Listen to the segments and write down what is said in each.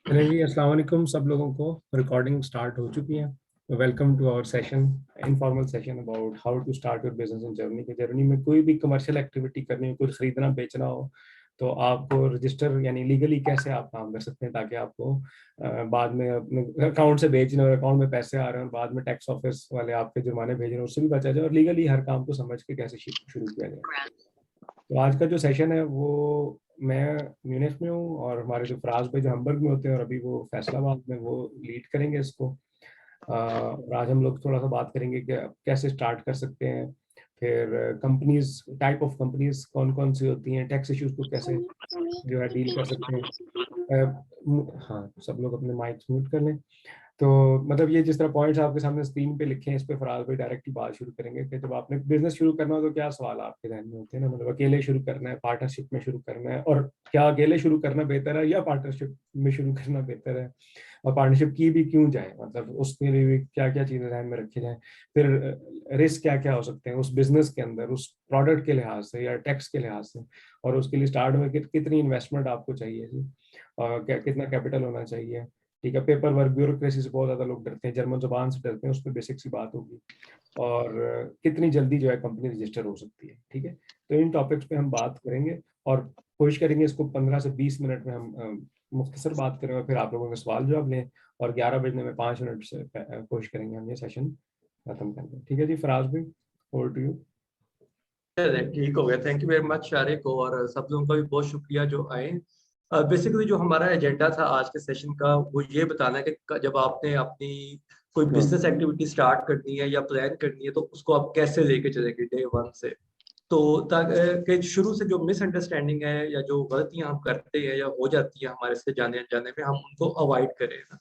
चलिए जी, अस्सलाम वालेकुम सब लोगों को। रिकॉर्डिंग स्टार्ट हो चुकी है। Welcome to our session, informal session about how to start your business in Germany. के जर्मनी में कोई भी कमर्शियल एक्टिविटी करनी हो, कुछ खरीदना बेचना हो, तो आपको रजिस्टर यानी लीगली कैसे आप काम कर सकते हैं ताकि आपको बाद में अपने अकाउंट से भेजने और अकाउंट में पैसे आ रहे हैं और बाद में टैक्स ऑफिस वाले आपके जुर्माने भेज रहे हैं, उससे भी बचा जाए और लीगली हर काम को समझ के कैसे शुरू किया जाए। तो आज का जो सेशन है वो मैं म्यूनिख में हूँ और हमारे जो फराज भाई जो हम्बर्ग में होते हैं और अभी वो फैसलाबाद में वो लीड करेंगे इसको। और आज हम लोग थोड़ा सा बात करेंगे कि कैसे स्टार्ट कर सकते हैं, फिर कंपनीज, टाइप ऑफ कंपनीज कौन कौन सी होती हैं, टैक्स इश्यूज को कैसे जो है डील कर सकते हैं। हाँ, सब लोग अपने माइक म्यूट कर लें। तो मतलब ये जिस तरह पॉइंट्स आपके सामने स्क्रीन पे लिखे हैं, इस पे फराज भाई डायरेक्टली बात शुरू करेंगे कि जब आपने बिजनेस शुरू करना हो तो क्या सवाल आपके ध्यान में होते हैं ना, मतलब अकेले शुरू करना है, पार्टनरशिप में शुरू करना है, और क्या अकेले शुरू करना बेहतर है या पार्टनरशिप में शुरू करना बेहतर है, और पार्टनरशिप की भी क्यों जाए, मतलब उसके लिए भी क्या क्या चीजें ध्यान में रखी जाए, फिर रिस्क क्या क्या हो सकते हैं उस बिजनेस के अंदर, उस प्रोडक्ट के लिहाज से या टैक्स के लिहाज से, और उसके लिए स्टार्ट में कितनी इन्वेस्टमेंट आपको चाहिए जी, और कितना कैपिटल होना चाहिए। ठीक है, पेपर वर्क ब्यूरोक्रेसी से बहुत ज्यादा लोग डरते हैं, जर्मन जुबान से डरते हैं, उस पर बेसिक सी बात होगी। और कितनी जल्दी जो है कंपनी रजिस्टर हो सकती है। ठीक है, तो इन टॉपिक्स पे हम बात करेंगे और कोशिश करेंगे इसको 15 से 20 मिनट में हम मुख्तसर बात करें और फिर आप लोगों के सवाल जवाब लें, और 11 बजने में 5 मिनट से कोशिश करेंगे हम ये सेशन खत्म करने। ठीक है जी, फराज भाई, ओवर टू यू। चलिए ठीक हो गया। Thank you very much Shariq, और सब लोगों का भी बहुत शुक्रिया जो आए। बेसिकली जो हमारा एजेंडा था आज के सेशन का वो ये बताना है कि जब आपने अपनी कोई बिजनेस एक्टिविटी स्टार्ट करनी है या प्लान करनी है तो उसको आप कैसे लेके चलेंगे डे वन से। तो ताकि शुरू से जो मिसअंडरस्टैंडिंग है या जो गलतियां हम करते हैं या हो जाती है हमारे से जाने अनजाने में, हम उनको अवॉइड करें ना।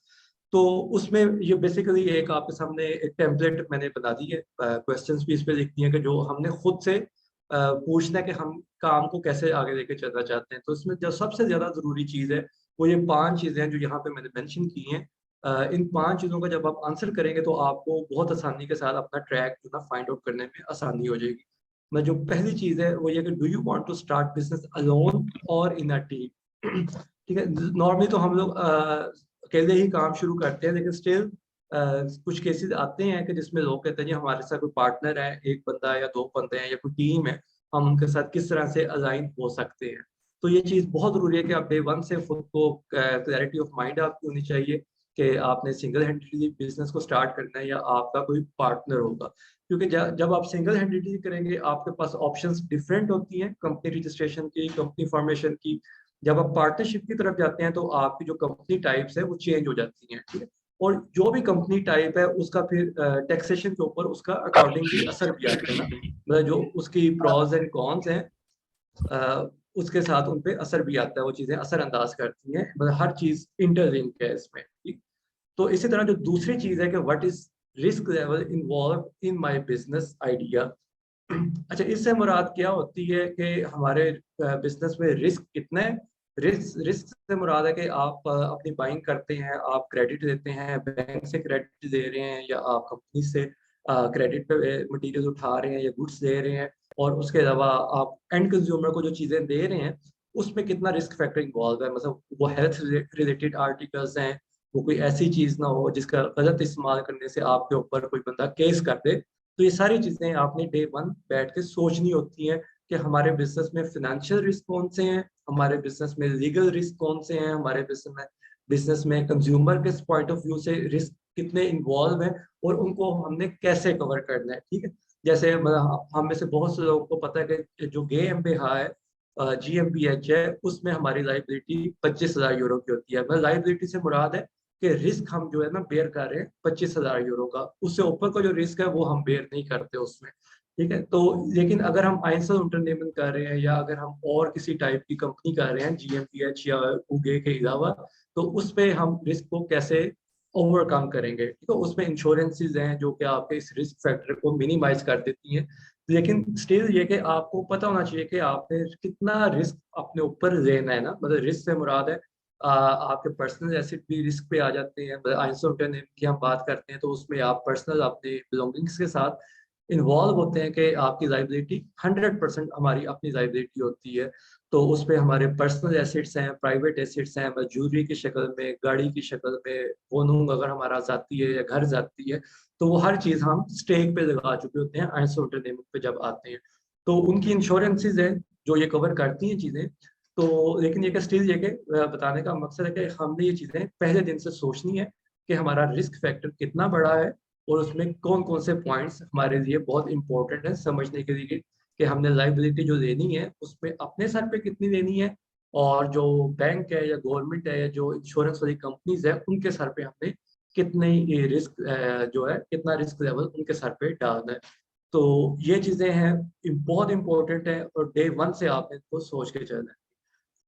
तो उसमें ये बेसिकली एक आपके सामने एक टेम्पलेट मैंने बना दी है, क्वेश्चंस भी इस पे लिखती हैं कि जो हमने खुद से पूछना है कि हम काम को कैसे आगे लेके चलना चाहते हैं। तो इसमें जो सबसे ज्यादा जरूरी चीज है वो ये 5 चीजें हैं जो यहाँ पे मैंने मेंशन की हैं। इन 5 चीजों का जब आप आंसर करेंगे तो आपको बहुत आसानी के साथ अपना ट्रैक जो ना फाइंड आउट करने में आसानी हो जाएगी। मैं जो पहली चीज है वो ये कि do you want to start business alone और इन अ टीम। ठीक है, नॉर्मली तो हम लोग अकेले ही काम शुरू करते हैं, लेकिन स्टिल कुछ केसेस आते हैं कि जिसमें लोग कहते हैं जी हमारे साथ कोई पार्टनर है, एक बंदा है या दो बंदे हैं या कोई टीम है, हम उनके साथ किस तरह से अलाइन हो सकते हैं। तो ये चीज बहुत जरूरी है कि आप डे वन से खुद को क्लैरिटी ऑफ माइंड आपकी होनी चाहिए कि आपने सिंगल हैंडेडली बिजनेस को स्टार्ट करना है या आपका कोई पार्टनर होगा। क्योंकि जब आप सिंगल हैंडेडली करेंगे आपके पास ऑप्शंस डिफरेंट होती हैं, कंपनी रजिस्ट्रेशन की, कंपनी फॉर्मेशन की। जब आप पार्टनरशिप की तरफ जाते हैं तो आपकी जो कंपनी टाइप्स है वो चेंज हो जाती हैं। ठीक है, और जो भी कंपनी टाइप है उसका फिर टैक्सेशन के ऊपर उसका अकॉर्डिंगली असर भी आता है ना। मतलब जो उसकी प्रॉज एंड कॉन्स हैं उसके साथ उन पे असर भी आता है, वो चीजें असरअंदाज करती हैं। मतलब हर चीज इंटरलिंक है इसमें। ठीक, तो इसी तरह जो दूसरी चीज है कि what is risk level involve in my business idea. अच्छा, इससे मुराद क्या होती है कि हमारे बिजनेस में रिस्क कितना है। रिस्क रिस्क से मुराद है कि आप अपनी बाइंग करते हैं, आप क्रेडिट देते हैं, बैंक से क्रेडिट दे रहे हैं या आप कंपनी से क्रेडिट पे मटेरियल उठा रहे हैं या गुड्स दे रहे हैं, और उसके अलावा आप एंड कंज्यूमर को जो चीजें दे रहे हैं उसमें कितना रिस्क फैक्टर इन्वॉल्व है। मतलब वो हेल्थ रिलेटेड आर्टिकल्स हैं, वो कोई ऐसी चीज ना हो जिसका गलत इस्तेमाल करने से आपके ऊपर कोई बंदा केस कर दे। तो ये सारी चीजें आपने डे वन बैठ के सोचनी होती हैं कि हमारे बिजनेस में फाइनेंशियल रिस्क कौन से हैं, हमारे बिजनेस में लीगल रिस्क कौन से हैं, हमारे बिजनेस में कंज्यूमर के पॉइंट ऑफ व्यू से रिस्क कितने इन्वॉल्व हैं, और उनको हमने कैसे कवर करना है। ठीक है, जैसे मतलब हम में से बहुत से लोगों को पता है कि जो GmbH है, GmbH है, उसमें हमारी लाइबिलिटी 25,000 यूरो की होती है। मतलब लाइबिलिटी से मुराद है कि रिस्क हम जो है ना बेयर कर रहे हैं 25,000 यूरो का, उससे ऊपर का जो रिस्क है वो हम बेयर नहीं करते उसमें। ठीक है, तो लेकिन अगर हम आइंसल unternehmen कर रहे हैं या अगर हम और किसी टाइप की कंपनी कर रहे हैं GmbH या UG के अलावा, तो उस पे हम रिस्क को कैसे ओवरकम करेंगे। ठीक है, उसमें इंश्योरेंसेज हैं जो कि आपके इस रिस्क फैक्टर को मिनिमाइज कर देती हैं। लेकिन स्टिल ये कि आपको पता होना चाहिए कि आपने कितना रिस्क अपने ऊपर लेना है ना। मतलब रिस्क से मुराद है आपके पर्सनल एसेट भी रिस्क पे आ जाते हैं। मतलब आइंसोल्टन की हम बात करते हैं तो उसमें आप पर्सनल अपने बिलोंगिंग्स के साथ इन्वॉल्व होते हैं कि आपकी लाइबिलिटी 100% हमारी अपनी लाइबिलिटी होती है। तो उस पे हमारे पर्सनल एसेट्स हैं, प्राइवेट एसेट्स हैं, मजदूरी की शक्ल में, गाड़ी की शक्ल में, होनूंग अगर हमारा जाती है या घर जाती है, तो वो हर चीज़ हम स्टेक पे लगा चुके होते हैं आइंसो एंटरटेनमेंट पे जब आते हैं। तो उनकी इंश्योरेंसेज है जो ये कवर करती हैं चीज़ें। तो लेकिन ये स्टिल ये कि बताने का मकसद है कि हमने ये चीज़ें पहले दिन से सोचनी है कि हमारा रिस्क फैक्टर कितना बड़ा है और उसमें कौन कौन से पॉइंट्स हमारे लिए बहुत इंपॉर्टेंट है समझने के लिए कि हमने लाइबिलिटी जो लेनी है उसमें अपने सर पे कितनी लेनी है, और जो बैंक है या गवर्नमेंट है या जो इंश्योरेंस वाली कंपनीज है उनके सर पे हमने कितने रिस्क जो है कितना रिस्क लेवल उनके सर पे डालना है। तो ये चीजें हैं बहुत इंपॉर्टेंट है और डे वन से आपने इनको सोच के चलना है।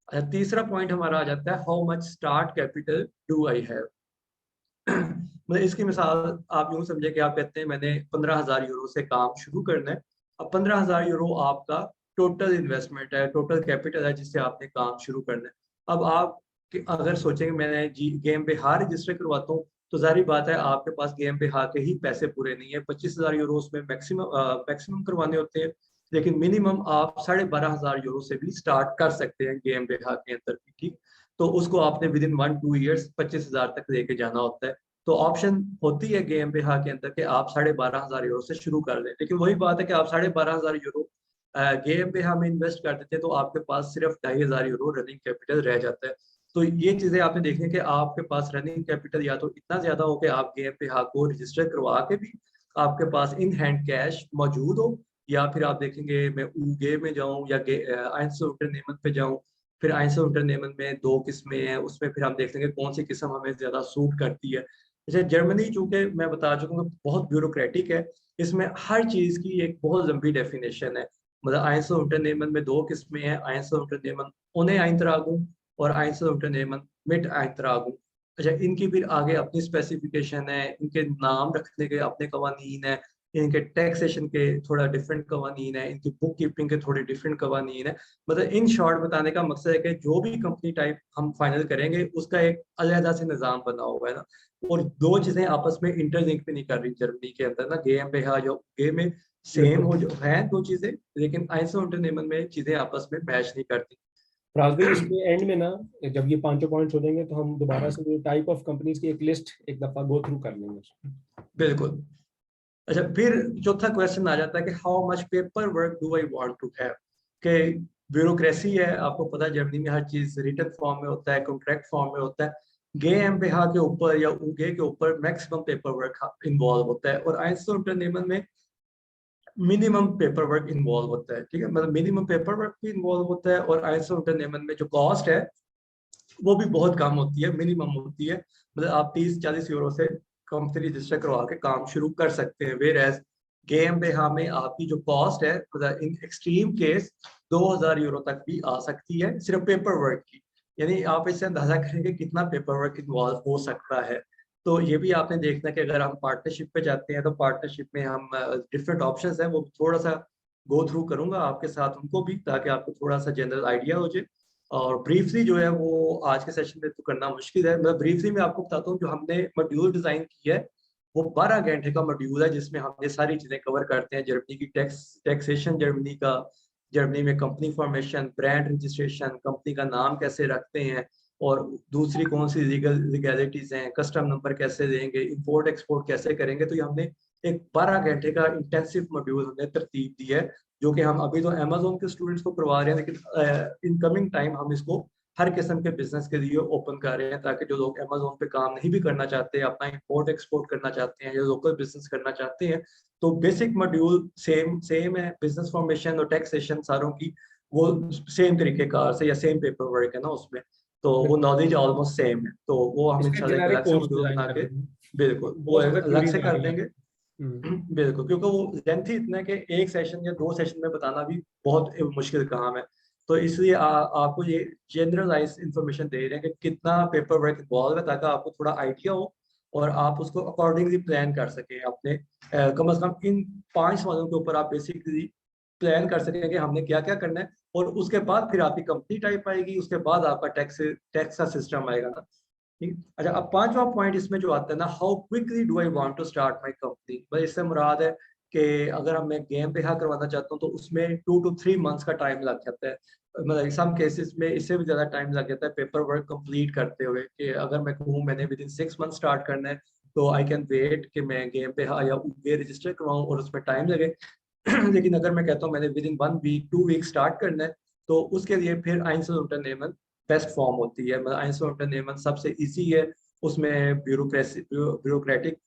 अच्छा, तीसरा पॉइंट हमारा आ जाता है how much start capital do I have. मतलब इसकी मिसाल आप यूं समझे कि आप कहते हैं मैंने 15,000 यूरो से काम शुरू करना है। अब 15,000 यूरो आपका टोटल इन्वेस्टमेंट है, टोटल कैपिटल है जिससे आपने काम शुरू करना है। अब आप अगर सोचेंगे मैंने जी गेम पे हार रजिस्टर करवाता हूँ, तो जाहिर बात है आपके पास गेम पे हार के ही पैसे पूरे नहीं है। 25,000 यूरो उसमें मैक्सिमम करवाने होते हैं, लेकिन मिनिमम आप 12,500 यूरो से भी स्टार्ट कर सकते हैं गेम पे हार के अंदर भी, ठीक। तो उसको आपने विद इन 1-2 ईयर्स 25,000 तक लेके जाना होता है। तो ऑप्शन होती है गेम पे हाँ के अंदर कि आप 12,500 यूरो से शुरू कर लें, लेकिन वही बात है कि आप 12,500 यूरो गेम पे हम इन्वेस्ट कर देते हैं तो आपके पास सिर्फ 2,500 यूरो रनिंग कैपिटल रह जाता है। तो ये चीजें आपने देखी कि आपके पास रनिंग कैपिटल या तो इतना ज्यादा हो कि आप गेम पे हाँ को रजिस्टर करवा के भी आपके पास इन हैंड कैश मौजूद हो, या फिर आप देखेंगे मैं गेम में जाऊँ या आइंसो इंटरनेमेंट पे जाऊँ। फिर आइंसो इंटरनेमेंट में 2 किस्में हैं, उसमें फिर हम देख लेंगे कौन सी किस्म हमें ज्यादा सूट करती है। जैसे जर्मनी चूंकि मैं बता चुका हूँ बहुत ब्यूरोक्रेटिक है, इसमें हर चीज की एक बहुत लंबी डेफिनेशन है। मतलब आइंसो Unternehmen में 2 किस्में हैं, आइंसो Unternehmen ohne Eintragung और आइंसो Unternehmen mit Eintragung। अच्छा, इनकी फिर आगे अपनी स्पेसिफिकेशन है, इनके नाम रखने के अपने कवानीन है, इनके टैक्सेशन के थोड़ा डिफरेंट कवानीन है, इनकी बुक कीपिंग के थोड़े डिफरेंट कवानीन है। मतलब इन शॉर्ट बताने का मकसद है कि जो भी कंपनी टाइप हम फाइनल करेंगे उसका एक अलहदा से निज़ाम बना हुआ है ना। और दो चीजें आपस में इंटरलिंक भी नहीं कर रही जर्मनी के अंदर ना, गेम पे जो गेम में सेम हो जो है दो चीजें, लेकिन आइंसो इंटरनेमेंट में चीजें आपस में मैच नहीं करती। फराज भाई इसके एंड में ना, जब ये पांचों पॉइंट्स हो जाएंगे तो हम दोबारा से टाइप ऑफ कंपनीज की एक लिस्ट एक दफा गो थ्रू कर लेंगे उसमें। बिल्कुल। अच्छा, फिर चौथा क्वेश्चन आ जाता है कि how much paperwork do I want to have. कि ब्यूरोक्रेसी है, आपको पता है जर्मनी में हर चीज रिटन फॉर्म में होता है, कॉन्ट्रैक्ट फॉर्म में होता है। गे एमबीए के ऊपर या उगे के ऊपर मैक्सिमम पेपर वर्क इन्वॉल्व होता है, और आइंसो इंटरनेमेंट में मिनिमम पेपर वर्क इन्वॉल्व होता है, ठीक है। मतलब मिनिमम पेपर वर्क भी इन्वॉल्व होता है, और आइंसो इंटरनेमेंट में जो कॉस्ट है वो भी बहुत कम होती है, मिनिमम होती है। मतलब आप 30-40 यूरो से कंपनी रजिस्टर करवा के काम शुरू कर सकते हैं। वेर एज गेम पे हमें आपकी जो कॉस्ट है मतलब इन एक्सट्रीम केस 2,000 यूरो तक भी आ सकती है सिर्फ पेपर वर्क की। यानी आप इससे अंदाजा करेंगे कितना पेपर वर्क इन्वॉल्व हो सकता है। तो ये भी आपने देखना कि अगर हम पार्टनरशिप पे जाते हैं तो पार्टनरशिप में हम डिफरेंट ऑप्शंस हैं, वो थोड़ा सा गो थ्रू करूंगा आपके साथ उनको भी, ताकि आपको थोड़ा सा जनरल आइडिया हो जाए। और ब्रीफली जो है वो आज के सेशन में तो करना मुश्किल है। मैं ब्रीफली में आपको बताता हूँ जो हमने मॉड्यूल डिजाइन की है वो 12 घंटे का मॉड्यूल है, जिसमें हमने सारी चीजें कवर करते हैं। जर्मनी की टैक्सेशन, जर्मनी का जर्मनी में company formation, brand registration, company का नाम कैसे रखते हैं, और दूसरी कौन सी लीगैलिटीज हैं, कस्टम नंबर कैसे देंगे, इंपोर्ट एक्सपोर्ट कैसे करेंगे। तो ये हमने एक 12 घंटे का इंटेंसिव मॉड्यूल हमने तरतीब दी है, जो कि हम अभी तो अमेजोन के स्टूडेंट्स को करवा रहे हैं, लेकिन इन कमिंग टाइम हम इसको हर किस्म के बिजनेस के लिए ओपन कर रहे हैं, ताकि जो लोग अमेजोन पे काम नहीं भी करना चाहते, अपना इंपोर्ट एक्सपोर्ट करना चाहते हैं या लोकल बिजनेस करना चाहते हैं, तो बेसिक मॉड्यूल सेम है। बिजनेस फॉर्मेशन और टैक्सेशन सारों की वो सेम तरीके कार से या सेम पेपर वर्क है ना उसमें, तो वो नॉलेज ऑलमोस्ट सेम है। तो वो हम इसका इंशाल्लाह एक जेनेरिक अलग से कोर्स मॉड्यूल डिजाइन बना कर के देंगे, बिल्कुल वो बहुत ज्यादा अलग क्वेरीज से आ कर रही हैं। देंगे। बिल्कुल, क्योंकि वो लेंथ ही इतना है कि एक सेशन या 2 सेशन में बताना भी बहुत मुश्किल काम है। तो इसलिए आपको ये जनरलाइज इंफॉर्मेशन दे रहे हैं कि कितना पेपर वर्क इन्वॉल्व है, ताकि आपको थोड़ा आइडिया हो और आप उसको अकॉर्डिंगली प्लान कर सकें अपने कम से कम इन 5 सवालों के ऊपर आप बेसिकली प्लान कर सकें कि हमने क्या क्या करना है। और उसके बाद फिर आपकी कंपनी टाइप आएगी, उसके बाद आपका टैक्स का सिस्टम आएगा ना, ठीक। अच्छा, अब पांचवा पॉइंट इसमें जो आता है ना, how quickly do I want to start my company. भाई इससे मुराद है कि अगर हम मैं गेम पे हाँ करवाना चाहता हूँ तो उसमें 2 to 3 months का टाइम लग जाता है। मतलब सम केसेस में इससे भी ज़्यादा टाइम लग जाता है पेपर वर्क कंप्लीट करते हुए, कि अगर मैं कहूँ मैंने विद इन 6 मंथ स्टार्ट करना है तो आई कैन वेट कि मैं गेम पे या वे रजिस्टर करवाऊँ और उसमें टाइम लगे। लेकिन अगर मैं कहता हूँ मैंने within 1 week 2 week start करना है, तो उसके लिए फिर आइंसलूटरनेमन बेस्ट फॉर्म होती है। मतलब आइंसलूटरनेमन सबसे ईजी है, उसमें ब्यूरोक्रेटिक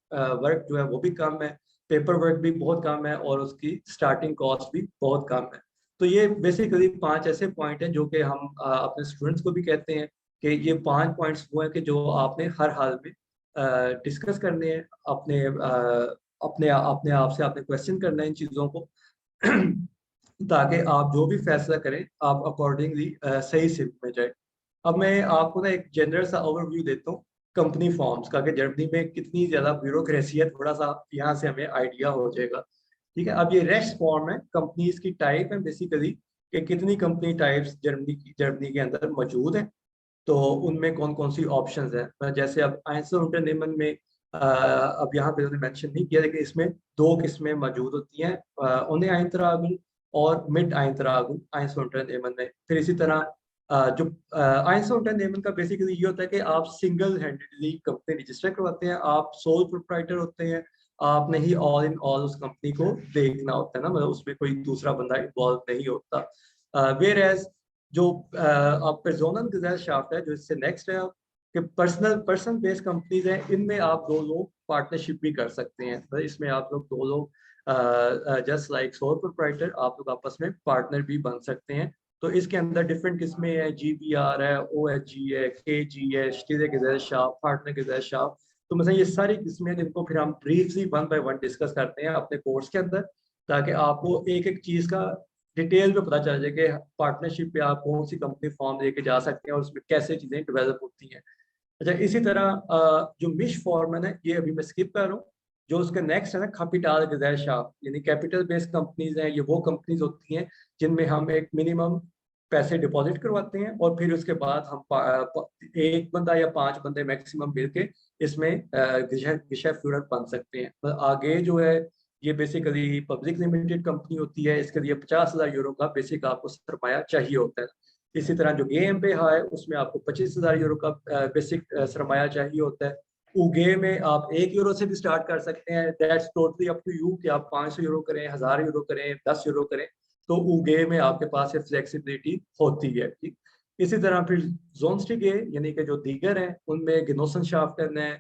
वर्क जो है वो भी कम है, पेपर वर्क भी बहुत कम है और उसकी स्टार्टिंग कॉस्ट भी बहुत कम है। तो ये बेसिकली 5 ऐसे पॉइंट हैं जो कि हम अपने स्टूडेंट्स को भी कहते हैं कि ये 5 पॉइंट्स वो हैं कि जो आपने हर हाल में डिस्कस करने हैं, अपने अपने आप से आपने क्वेश्चन करना है इन चीज़ों को, ताकि आप जो भी फैसला करें आप अकॉर्डिंगली सही सिम में जाए। अब मैं आपको ना एक जनरल सा ओवरव्यू देता हूँ कंपनी फॉर्म्स का, कि जर्मनी में कितनी ज़्यादा ब्यूरोक्रेसी है, थोड़ा सा यहाँ से हमें आइडिया हो जाएगा। ठीक है, अब ये रेस्ट फॉर्म है, कंपनीज की टाइप है बेसिकली, कि कितनी कंपनी टाइप्स जर्मनी के अंदर मौजूद है, तो उनमें कौन कौन सी ऑप्शंस हैं। जैसे अब आइंसलूटरनेमन में अब यहाँ पे उन्होंने मेंशन नहीं किया, लेकिन इसमें 2 किस्में मौजूद होती हैं, ओने आइंतरागुल और मिड आइंतरागुल आइंसलूटरनेमन में। फिर इसी तरह जो आइंसलूटरनेमन का बेसिकली ये होता है कि आप सिंगल हैंडेडली कंपनी रजिस्टर करवाते हैं, आप सोल प्रोप्राइटर होते हैं, आपने ही ऑल इन ऑल उस कंपनी को देखना होता है ना, मतलब उसमें कोई दूसरा बंदा इन्वॉल्व नहीं होता। वेयर एज जो आप पेर्सोनल gesellschaft है जो इससे नेक्स्ट है, कि पर्सन बेस्ड कंपनीज हैं, इनमें आप 2 लोग पार्टनरशिप भी कर सकते हैं। तो इसमें आप लोग 2 लोग जस्ट लाइक सोल प्रोप्राइटर आप लोग आपस में पार्टनर भी बन सकते हैं। तो इसके अंदर डिफरेंट किस्में हैं, GBR है, OHG है, KG है, स्टील gesellschaft, पार्टनर gesellschaft। तो मतलब ये सारी किस्में जिनको फिर हम ब्रीफली 1 बाय 1 डिस्कस करते हैं अपने कोर्स के अंदर, ताकि आपको एक एक चीज का डिटेल में पता चल जाए कि पार्टनरशिप पे आप कौन सी कंपनी फॉर्म लेके जा सकते हैं और उसमें कैसे चीजें डेवलप होती हैं। अच्छा, इसी तरह जो मिश फॉर्म है ये अभी मैं स्किप कर रहा हूँ। जो उसका नेक्स्ट है ना, कैपिटल gesellschaft, यानी कैपिटल बेस्ड कंपनीज हैं, ये वो कंपनीज होती हैं जिनमें हम एक मिनिमम पैसे डिपॉजिट करवाते हैं और फिर उसके बाद हम एक बंदा या 5 बंदे मैक्सिमम मिलके इसमें गिशा बन सकते हैं। तो आगे जो है ये बेसिकली पब्लिक लिमिटेड कंपनी होती है, इसके लिए 50,000 यूरो का बेसिक आपको सरमाया चाहिए होता है। इसी तरह जो GmbH है उसमें आपको 25,000 यूरो का बेसिक सरमाया चाहिए होता है। उगे में आप 1 यूरो से भी स्टार्ट कर सकते हैं, that's totally up to you कि आप 500 यूरो करें, 1000 यूरो करें, 10 यूरो करें, तो उगे में आपके पास ये फ्लेक्सिबिलिटी होती है। ठीक, इसी तरह फिर जोनस्टिगे यानी कि जो दीगर हैं उनमें गेनोसनशाफ्टन है,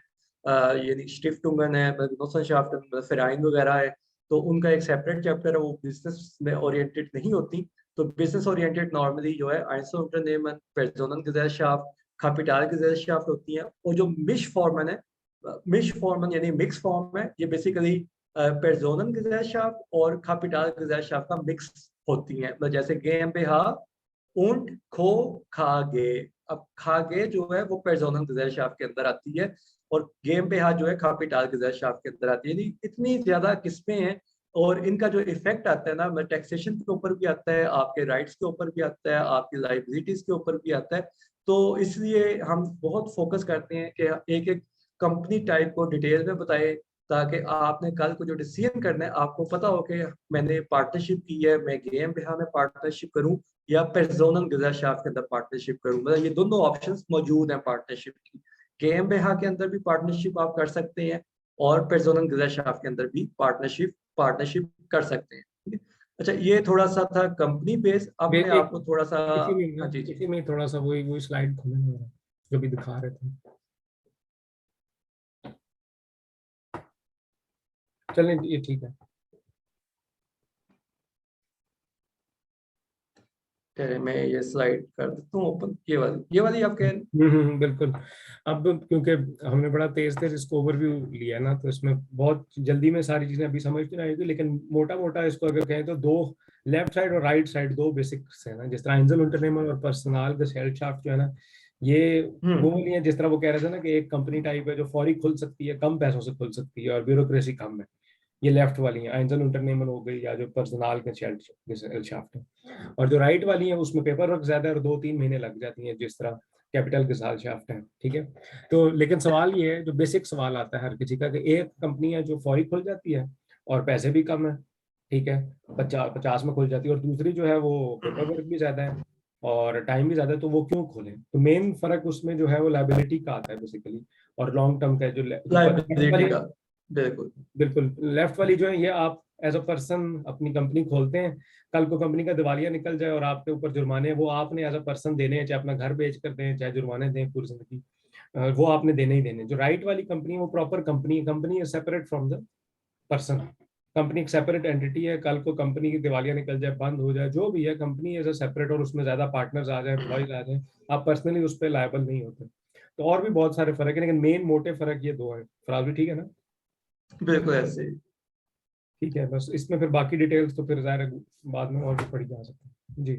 यानी स्टिफ्टुंगन है, गेनोसनशाफ्टन फेराइन वगैरह है, तो उनका एक सेपरेट चैप्टर है, वो बिजनेस में ओरिएंटेड नहीं होती। तो बिजनेस ओरिएंटेड नॉर्मली जो है आइंसलूटरनेमन, पेर्सोनल gesellschaft, कैपिटल gesellschaft होती हैं। और जो मिश फॉर्मन है, मिश फॉर्मन यानी मिक्स फॉर्म है, ये बेसिकली पेर्सोनल gesellschaft और कैपिटल gesellschaft का मिक्स होती हैं। मतलब जैसे GmbH und Co KG, अब खागे जो है वो पेर्सोनल gesellschaft के अंदर आती है और GmbH जो है कैपिटल gesellschaft के अंदर आती है। यानी इतनी ज्यादा किस्में हैं और इनका जो इफेक्ट आता है ना, टैक्सेशन के ऊपर भी आता है, आपके राइट्स के ऊपर भी आता है, आपकी लाइबिलिटीज के ऊपर भी आता है। तो इसलिए हम बहुत फोकस करते हैं कि एक एक कंपनी टाइप को डिटेल में बताए, ताकि आपने कल को जो डिसीजन करना है आपको पता हो कि मैंने पार्टनरशिप की है, मैं GmbH में पार्टनरशिप करूं या पेर्सोनल gesellschaft के अंदर पार्टनरशिप करूं। मतलब ये दोनों ऑप्शंस मौजूद हैं पार्टनरशिप की। GmbH के अंदर भी पार्टनरशिप आप कर सकते हैं और पेर्सोनल gesellschaft के अंदर भी पार्टनरशिप कर सकते हैं। ठीक है? अच्छा, ये थोड़ा सा था कंपनी बेस। अब मैं एक आपको थोड़ा सा, इसी में हाँ जी जी, इसी में थोड़ा सा वही वही स्लाइड खोलना हो रहा है जो भी दिखा रहे थे। चलें, ये ठीक है। चलिए मैं ये स्लाइड कर देता हूँ ओपन, ये वाली आप कह, बिल्कुल। अब क्योंकि हमने बड़ा तेज तेज इसको ओवरव्यू लिया ना, तो इसमें बहुत जल्दी में सारी चीजें अभी समझ नहीं आएगी, लेकिन मोटा मोटा इसको अगर कहें तो 2 लेफ्ट साइड और राइट साइड 2 बेसिक्स है ना, जिस तरह एंजल इंटरनेमल और पर्सनल gesellschaft जो है ना, ये वो वाली है जिस तरह वो कह रहे थे ना कि एक कंपनी टाइप है जो फौरी खुल सकती है, कम पैसों से खुल सकती है और ब्यूरोक्रेसी कम है। ये लेफ्ट वाली है एंजल इंटरनेमल हो गई या जो पर्सनल gesellschaft है। और जो राइट वाली है उसमें पेपर वर्क ज्यादा है और 2-3 महीने लग जाती हैं, जिस तरह कैपिटल gesellschaft है। ठीक है, तो लेकिन सवाल ये है, जो बेसिक सवाल आता है हर किसी का, कि एक कंपनी है जो फौरी खुल जाती है और पैसे भी कम है, ठीक है, 50 50 में खुल जाती है, और दूसरी जो है वो पेपर वर्क भी ज्यादा है। और टाइम भी ज्यादा है, तो वो क्यों खोलें? तो मेन फर्क उसमें जो है वो लाइबिलिटी का आता है बेसिकली, और लॉन्ग टर्म का जो लेफ्ट लाइबिलिटी वाली, का, बिल्कुल बिल्कुल लेफ्ट वाली जो है ये आप एज अ पर्सन अपनी कंपनी खोलते हैं, कल को कंपनी का दिवालिया निकल जाए और आपके ऊपर जुर्माने, वो आपने एज अ पर्सन देने हैं, चाहे अपना घर बेच कर दें, चाहे जुर्माने दें पूरी जिंदगी, वो आपने देने ही देने। जो राइट वाली कंपनी है वो प्रॉपर कंपनी है, कंपनी है separate from the person. Company एक सेपरेट एंटिटी है, कल को कंपनी की दिवालिया निकल जाए, बंद हो जाए, जो भी है, कंपनी एज अ सेपरेट, और उसमें ज्यादा पार्टनर्स आ जाए, एम्प्लॉयज आ जाए, आप पर्सनली उस पर लायबल नहीं होते। तो और भी बहुत सारे फर्क है, लेकिन मेन मोटे फर्क ये दो है। फराज भी ठीक है ना? बिल्कुल ऐसे ही। ठीक है, बस इसमें फिर बाकी डिटेल्स तो फिर ज़ाहिर है बाद में और भी पढ़ी जा सकती है जी।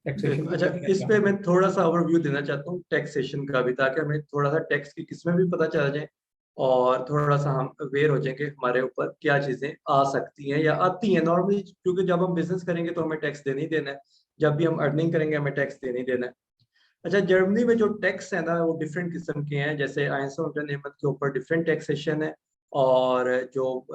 टैक्सेशन बिल्कुल। में अच्छा, क्या इस क्या पे है? मैं थोड़ा सा ओवरव्यू देना चाहता हूँ टैक्सेशन का भी, ताकि हमें थोड़ा सा टैक्स की किस्में भी पता चल जाए और थोड़ा सा हम अवेयर हो जाएंगे हमारे ऊपर क्या चीजें आ सकती हैं या आती हैं नॉर्मली, क्योंकि जब हम बिजनेस करेंगे तो हमें टैक्स देना ही देना है, जब भी हम अर्निंग करेंगे हमें टैक्स देना ही देना है। अच्छा, जर्मनी में जो टैक्स है ना वो डिफरेंट किस्म के हैं, जैसे आइंसो इंटरनेट के ऊपर डिफरेंट टैक्सेशन है, और जो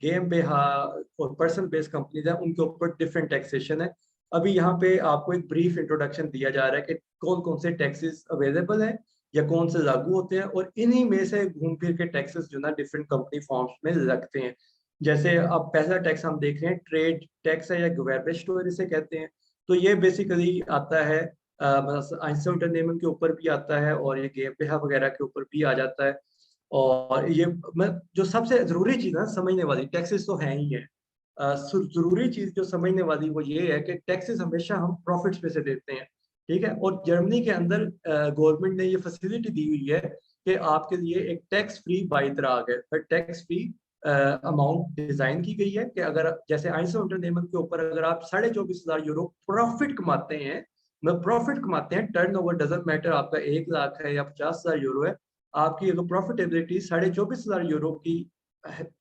गेम पे और पर्सन बेस्ड कंपनीज है उनके ऊपर डिफरेंट टैक्सेशन है। अभी यहाँ पे आपको एक ब्रीफ इंट्रोडक्शन दिया जा रहा है कि कौन कौन से टैक्सेस अवेलेबल हैं या कौन से लागू होते हैं, और इन्हीं में से घूम फिर के टैक्सेस जो ना डिफरेंट कंपनी फॉर्म्स में लगते हैं। जैसे अब पहला टैक्स हम देख रहे हैं ट्रेड टैक्स है या गवर्नमेंट स्टोर इसे कहते हैं। तो ये बेसिकली आता है आइंसो इंटरनेटमेंट के ऊपर भी आता है, और ये गेम पे वगैरह के ऊपर भी आ जाता है। और ये मैं जो सबसे जरूरी चीज है समझने वाली, टैक्सेस तो है ही है, जरूरी चीज जो समझने वाली वो ये है कि टैक्सेस हमेशा हम प्रॉफिट्स पे से देते हैं। ठीक है, और जर्मनी के अंदर गवर्नमेंट ने ये फैसिलिटी दी हुई है कि आपके लिए एक टैक्स फ्री बाई तरह है, टैक्स फ्री अमाउंट डिजाइन की गई है कि अगर जैसे आइंसो इंटरनेटमेंट के ऊपर अगर आप 24,500 यूरो प्रॉफिट कमाते हैं, मतलब प्रॉफिट कमाते हैं, टर्नओवर डजंट मैटर आपका 1 लाख है या 50,000 यूरो है, आपकी अगर प्रॉफिटेबिलिटी 24,500 यूरो की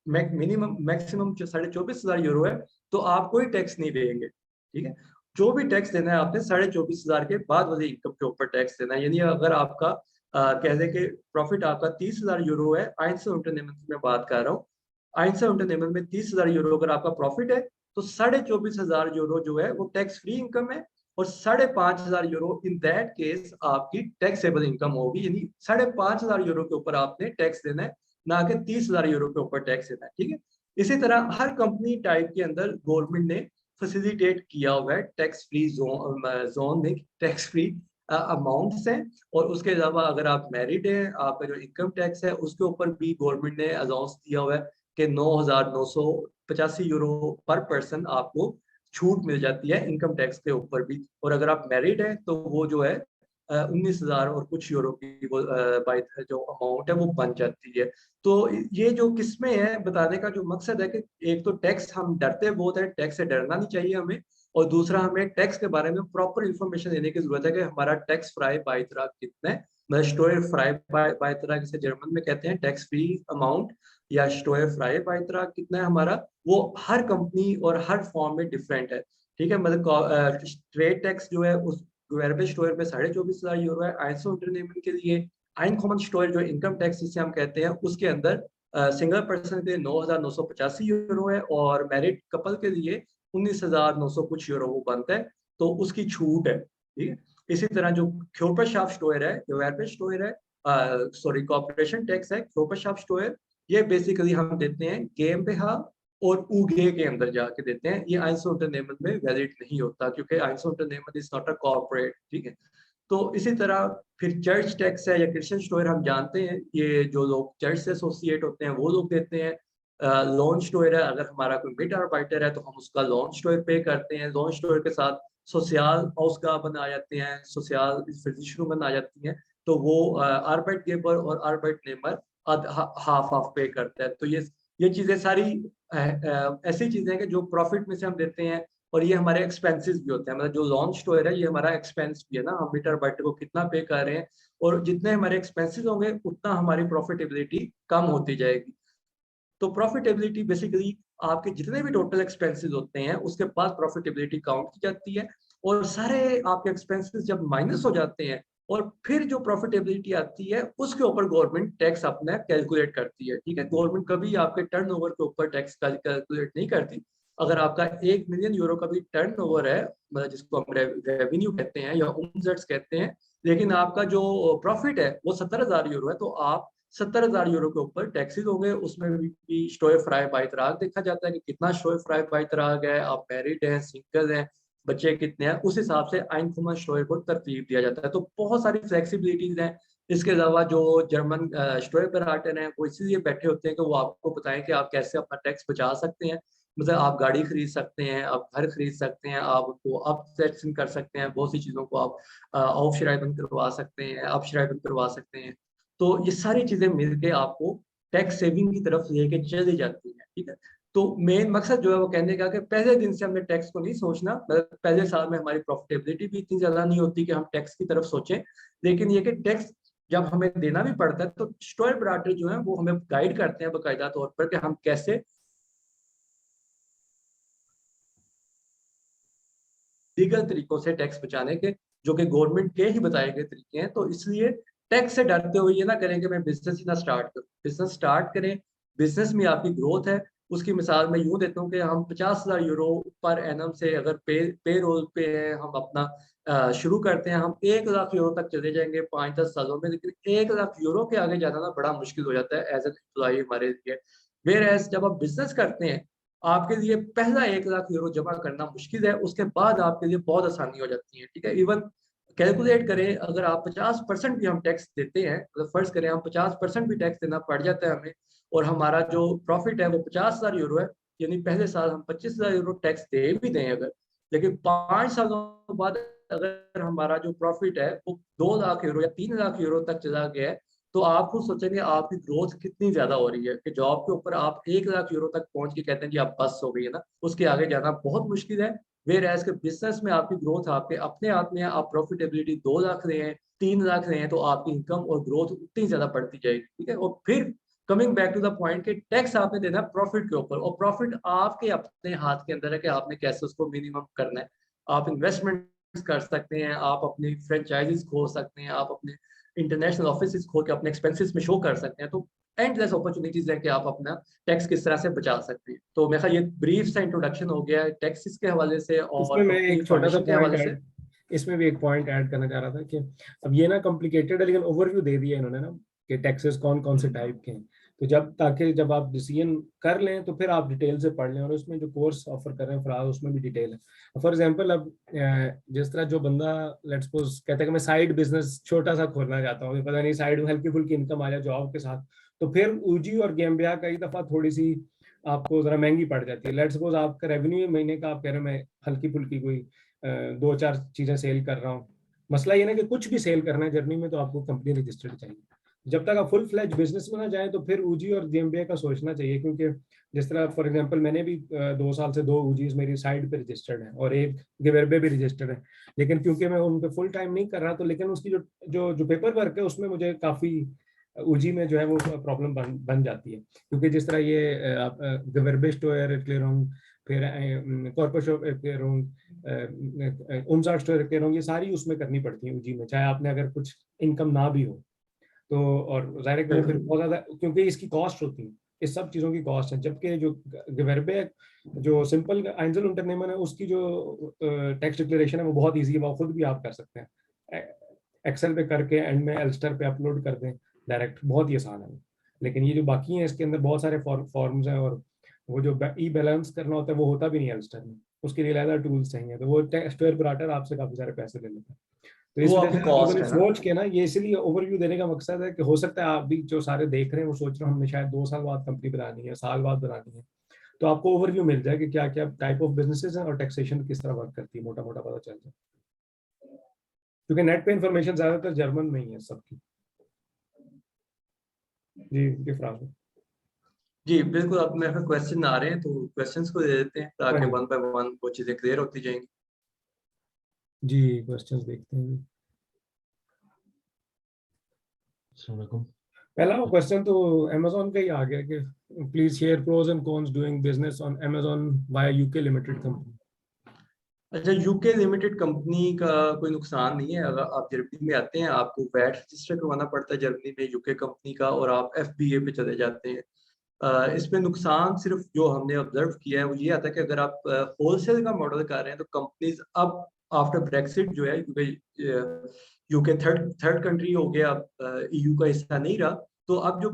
मिनिमम मैक्सिमम 24,500 यूरो है, तो आप कोई टैक्स नहीं देंगे। ठीक है, जो भी टैक्स देना है आपने 24,500 के बाद वाली इनकम के ऊपर टैक्स देना है। यानी अगर आपका कह दें कि प्रॉफिट आपका 30,000 यूरो है, आइंसो इंटरनेटमेंट की मैं बात कर रहा हूँ, आइंसो इंटरनेटमेंट में 30,000 यूरो अगर आपका प्रॉफिट है, तो 24,500 यूरो जो है वो टैक्स फ्री इनकम है, और 5,500 यूरो इन दैट केस आपकी टैक्सेबल इनकम होगी। यानी 5,500 यूरो के ऊपर आपने टैक्स देना है, ना कि 30,000 यूरो के ऊपर टैक्स देना है। ठीक है, इसी तरह हर कंपनी टाइप के अंदर गवर्नमेंट ने फैसिलिटेट किया हुआ है टैक्स फ्री जोन में टैक्स फ्री अमाउंट्स हैं। और उसके अलावा अगर आप मैरिड हैं, आपका जो इनकम टैक्स है उसके ऊपर भी गवर्नमेंट ने अनाउंस दिया हुआ है कि 9,985 यूरो पर पर्सन आपको छूट मिल जाती है इनकम टैक्स के ऊपर भी। और अगर आप मैरिड हैं तो वो जो है 19,000 और कुछ यूरो की वो बाई जो अमाउंट है वो बन जाती है। तो ये जो किस्में हैं बताने का जो मकसद है कि एक तो टैक्स हम डरते बहुत है, टैक्स से डरना नहीं चाहिए हमें, और दूसरा हमें टैक्स के बारे में प्रॉपर इंफॉर्मेशन देने की जरूरत है कि हमारा टैक्स फ्राई बाई तरह कितना है, मतलब स्टोयर फ्राई बाई तरह जिसे जर्मन में कहते हैं टैक्स फ्री अमाउंट, या स्टोयर फ्राई बाई तरह कितना है हमारा, वो हर कंपनी और हर फॉर्म में डिफरेंट है। ठीक है, मतलब ट्रेड टैक्स जो है उस वेरबे स्टोयर पे 24,500 यूरो है, आइंसो इंटरनेटमेंट के लिए आइन कॉमन स्टोयर जो इनकम टैक्स जिसे हम कहते हैं उसके अंदर सिंगल पर्सन के लिए 9,985 यूरो है, और मैरिड कपल के लिए 19,900 कुछ यूरो वो बनता है, तो उसकी छूट है। ठीक है, इसी तरह जो ख्योपर्शाफ्ट स्टोयर है, जो वेरबे स्टोयर है, सॉरी कॉर्पोरेशन टैक्स है ख्योपर्शाफ्ट स्टोयर, ये बेसिकली हम देते हैं गेम पे और ऊगे के अंदर जाके देते हैं। ये आइंसो इंटरनेटमेंट में वैलिड नहीं होता, क्योंकि आइंसो इंटरनेटमेंट इज नॉट अ कॉर्पोरेट। ठीक है, तो इसी तरह फिर चर्च टैक्स है या क्रिश्चियन स्टोर हम जानते हैं, ये जो लोग चर्च से एसोसिएट होते हैं वो लोग देते हैं। लोन स्टोर है, अगर हमारा कोई मिड आर्बाइटर है तो हम उसका लोन स्टोर पे करते हैं। लोन स्टोर के साथ सोशल ausgaben आ जाते हैं, सोशल versicherungen आ जाती हैं, तो वो आर्बाइटगेबर और आर्बाइटनेमर हाफ हाफ पे करता है। तो ये चीजें सारी ऐसी चीजें हैं कि जो प्रॉफिट में से हम देते हैं, और ये हमारे एक्सपेंसेस भी होते हैं। मतलब जो लॉन्च स्टोर है ये हमारा एक्सपेंस भी है ना, हम मीटर बाइटर को कितना पे कर रहे हैं, और जितने हमारे एक्सपेंसेस होंगे उतना हमारी प्रॉफिटेबिलिटी कम होती जाएगी। तो प्रॉफिटेबिलिटी बेसिकली आपके जितने भी टोटल एक्सपेंसेस होते हैं उसके बाद प्रॉफिटेबिलिटी काउंट की जाती है, और सारे आपके एक्सपेंसेस जब माइनस हो जाते हैं और फिर जो प्रॉफिटेबिलिटी आती है उसके ऊपर गवर्नमेंट टैक्स अपना कैलकुलेट करती है। ठीक है, गवर्नमेंट कभी आपके टर्नओवर के ऊपर टैक्स कैलकुलेट नहीं करती, अगर आपका 1 मिलियन यूरो का भी टर्नओवर है, मतलब जिसको हम रेवेन्यू कहते हैं या उमसेट्स कहते हैं, लेकिन आपका जो प्रॉफिट है वो 70,000 यूरो है, तो आप 70,000 यूरो के ऊपर टैक्सेस हो गए। उसमें भी स्टोए-फ्राई बाइतराग देखा जाता है कि कितना स्टोए-फ्राई बाइतराग है, आप मैरिड हैं, सिंगल हैं, बच्चे कितने हैं, उस हिसाब से आइनकुमन स्टोए को तरतीब दिया जाता है। तो बहुत सारी फ्लेक्सिबिलिटीज़ हैं। इसके अलावा जो जर्मन स्टोए-बेराटर हैं, वो इसीलिए बैठे होते हैं कि वो आपको बताएँ कि आप कैसे अपना टैक्स बचा सकते हैं। मतलब आप गाड़ी खरीद सकते हैं, आप घर खरीद सकते हैं, आप उसको अपसेक्शन कर सकते हैं, बहुत सी चीज़ों को आप aufschreiben करवा सकते हैं, abschreiben करवा सकते हैं। तो ये सारी चीज़ें मिलके आपको टैक्स सेविंग की तरफ लेके चली जाती हैं, ठीक है? तो मेन मकसद जो है वो कहने का कि पहले दिन से हमने टैक्स को नहीं सोचना, मतलब पहले साल में हमारी प्रॉफिटेबिलिटी भी इतनी ज़्यादा नहीं होती कि हम टैक्स की तरफ सोचें। लेकिन ये कि टैक्स जब हमें देना भी पड़ता है, तो स्टोर-ब्राटर जो हैं वो हमें गाइड करते हैं बाकायदा तौर पर कि हम कैसे लीगल तरीकों से टैक्स बचाने के, जो कि गवर्नमेंट के ही बताए गए तरीके हैं। तो इसलिए टैक्स से डरते हुए ये ना करें कि मैं बिज़नेस ही ना स्टार्ट करूँ। बिज़नेस स्टार्ट करें, बिज़नेस में आपकी ग्रोथ है, उसकी मिसाल मैं यूँ देता हूँ कि हम 50,000 यूरो पर एनम से अगर पेरोल पे है, हम अपना शुरू करते हैं, हम 1 लाख यूरो तक चले जाएँगे 5-10 सालों में, लेकिन 1 लाख यूरो के आगे जाना ना बड़ा मुश्किल हो जाता है एज़ एन एम्प्लॉयी हमारे लिए। व्हेयरएज़ जब आप बिज़नेस करते हैं, आपके लिए पहला 1 लाख यूरो जमा करना मुश्किल है, उसके बाद आपके लिए बहुत आसानी हो जाती है, ठीक है? इवन कैलकुलेट करें, अगर आप 50% भी हम टैक्स देते हैं, मतलब फ़र्ज़ करें हम 50% भी टैक्स देना पड़ जाता है हमें और हमारा जो प्रॉफ़िट है वो 50,000 यूरो है, यानी पहले साल हम 25,000 यूरो टैक्स दे भी दें अगर, लेकिन 5 सालों बाद अगर हमारा जो प्रॉफ़िट है वो 2 लाख यूरो या 3 लाख यूरो तक चला गया है, तो आप खुद सोचेंगे आपकी ग्रोथ कितनी ज़्यादा हो रही है कि जॉब के ऊपर आप 1 लाख यूरो तक पहुँच के कहते हैं जी आप बस हो गई है ना, उसके आगे जाना बहुत मुश्किल है। व्हेयरएज़ के बिज़नेस में आपकी ग्रोथ आपके अपने आप में है, आप प्रॉफिटेबिलिटी 2 लाख रहे हैं, 3 लाख रहे हैं, तो आपकी इनकम और ग्रोथ उतनी ज़्यादा बढ़ती जाएगी, ठीक है? और फिर coming back to the point कि टैक्स आपने देना है प्रॉफिट के ऊपर और प्रॉफिट आपके अपने हाथ के अंदर है कि आपने कैसे उसको मिनिमम करना है। आप इन्वेस्टमेंट्स कर सकते हैं, आप अपनी फ्रेंचाइज़ीज़ खोल सकते हैं, आप अपने इंटरनेशनल ऑफिसेज़ खोल के अपने एक्सपेंसेस में शो कर सकते हैं। तो एंडलेस अपॉर्च्युनिटीज़ है कि आप अपना टैक्स किस तरह से बचा सकते हैं। तो मेरा ख्याल ये ब्रीफ सा इंट्रोडक्शन हो गया है टैक्सेस के हवाले से इसमें और मैं कंपनी एक छोटा सा फॉर्मेशन के पॉइंट हवाले से। ऐड इसमें भी एक पॉइंट ऐड करना चाह रहा था कि अब ये ना कॉम्प्लिकेटेड है, लेकिन ओवरव्यू दे दिया इन्होंने ना कि टैक्सेस कौन कौन से टाइप के हैं। तो ताकि जब आप डिसीजन कर लें तो फिर आप डिटेल से पढ़ लें, और उसमें जो कोर्स ऑफर कर रहे हैं फिलहाल उसमें भी डिटेल है। फॉर एग्जांपल अब जिस तरह जो बंदा लेट्स सपोज कहता है कि मैं साइड बिजनेस छोटा सा खोलना चाहता हूँ, पता नहीं साइड में हल्की फुल्की इनकम आ जाए जॉब के साथ, तो फिर ऊजी और गैम्बिया कई दफा थोड़ी सी आपको जरा महंगी पड़ जाती है। लेट्स सपोज आपका रेवेन्यू महीने का आप कह रहे हैं मैं हल्की फुल्की कोई 2-4 चीजें सेल कर रहा हूँ। मसला ये ना कि कुछ भी सेल करना है जर्नी में तो आपको कंपनी रजिस्टर्ड चाहिए। जब तक आप फुल फ्लैज बिजनेस में ना जाए तो फिर ऊजी और जीएमबीए का सोचना चाहिए, क्योंकि जिस तरह फॉर एग्जांपल मैंने भी 2 साल से 2 ऊजीज मेरी साइड पे रजिस्टर्ड है और एक गिवेरबे भी रजिस्टर्ड है, लेकिन क्योंकि मैं उन पे फुल टाइम नहीं कर रहा, तो लेकिन उसकी जो जो जो पेपर वर्क है उसमें मुझे काफी ऊजी में जो है वो प्रॉब्लम बन जाती है, क्योंकि जिस तरह ये आप गिवेरबे स्टोयर क्लियरोंग, फिर कॉर्पोरेशन क्लियरोंग, उमसार स्टोयर क्लियरोंग, ये सारी उसमें करनी पड़ती है ऊजी में, चाहे आपने अगर कुछ इनकम ना भी हो तो। और जाहिर है कि वो फिर बहुत ज्यादा, क्योंकि इसकी कॉस्ट होती है, इस सब चीजों की कॉस्ट है, जबकि जो gewerbe जो सिंपल आइंजल unternehmen है उसकी जो टैक्स डिक्लेरेशन है वो बहुत इजी है, वो खुद भी आप कर सकते हैं, एक्सेल पे करके एंड में एल्स्टर पे अपलोड कर दें डायरेक्ट, बहुत ही आसान है। लेकिन ये जो बाकी हैं इसके अंदर बहुत सारे फॉर्म्स हैं, और वो जो ई बैलेंस करना होता है वो होता भी नहीं है एल्स्टर में, उसके लिए अलग टूल्स चाहिए, तो वो स्टोर ब्राटर आपसे काफी सारे पैसे ले लेता है। तो इस वो वजह आपकी से आप लोगों कॉस्ट ने है ना। सोच के ना, ये इसलिए ओवरव्यू देने का मकसद है कि हो सकता है आप भी जो सारे देख रहे हैं वो सोच रहे हो हमने शायद 2 साल बाद कंपनी बनानी है, साल बाद बनानी है, तो आपको ओवरव्यू मिल जाए कि क्या क्या टाइप ऑफ बिजनेसेस हैं और टैक्सेशन किस तरह वर्क करती है, मोटा मोटा पता चल जाए, क्योंकि नेट पे इंफॉर्मेशन ज्यादातर जर्मन में ही है सबकी। जी फ्रांस में। जी, बिल्कुल, अब मेरे पास क्वेश्चन आ रहे हैं, तो क्वेश्चंस को दे देते हैं हाँ ताकि जी, वन बाय वन वो चीज़ें क्लियर होती जाएँगी। जी क्वेश्चंस देखते हैं जी। अस्सलामुअलैकुम। पहला क्वेश्चन तो अमेजोन का ही आ गया कि please share pros and cons doing business on Amazon via UK limited company. अच्छा, यूके लिमिटेड कंपनी का कोई नुकसान नहीं है। अगर आप जर्मनी में आते हैं, आपको वैट रजिस्टर करवाना पड़ता है जर्मनी में यूके कंपनी का, और आप एफबीए पे चले जाते हैं। इसमें नुकसान सिर्फ जो हमने ऑब्जर्व किया है वो ये आता है कि अगर आप होलसेल का मॉडल कर रहे हैं तो कंपनीज अब आफ्टर ब्रेक्सिट जो है, क्योंकि यूके थर्ड कंट्री हो गया, ईयू का हिस्सा नहीं रहा, तो अब जो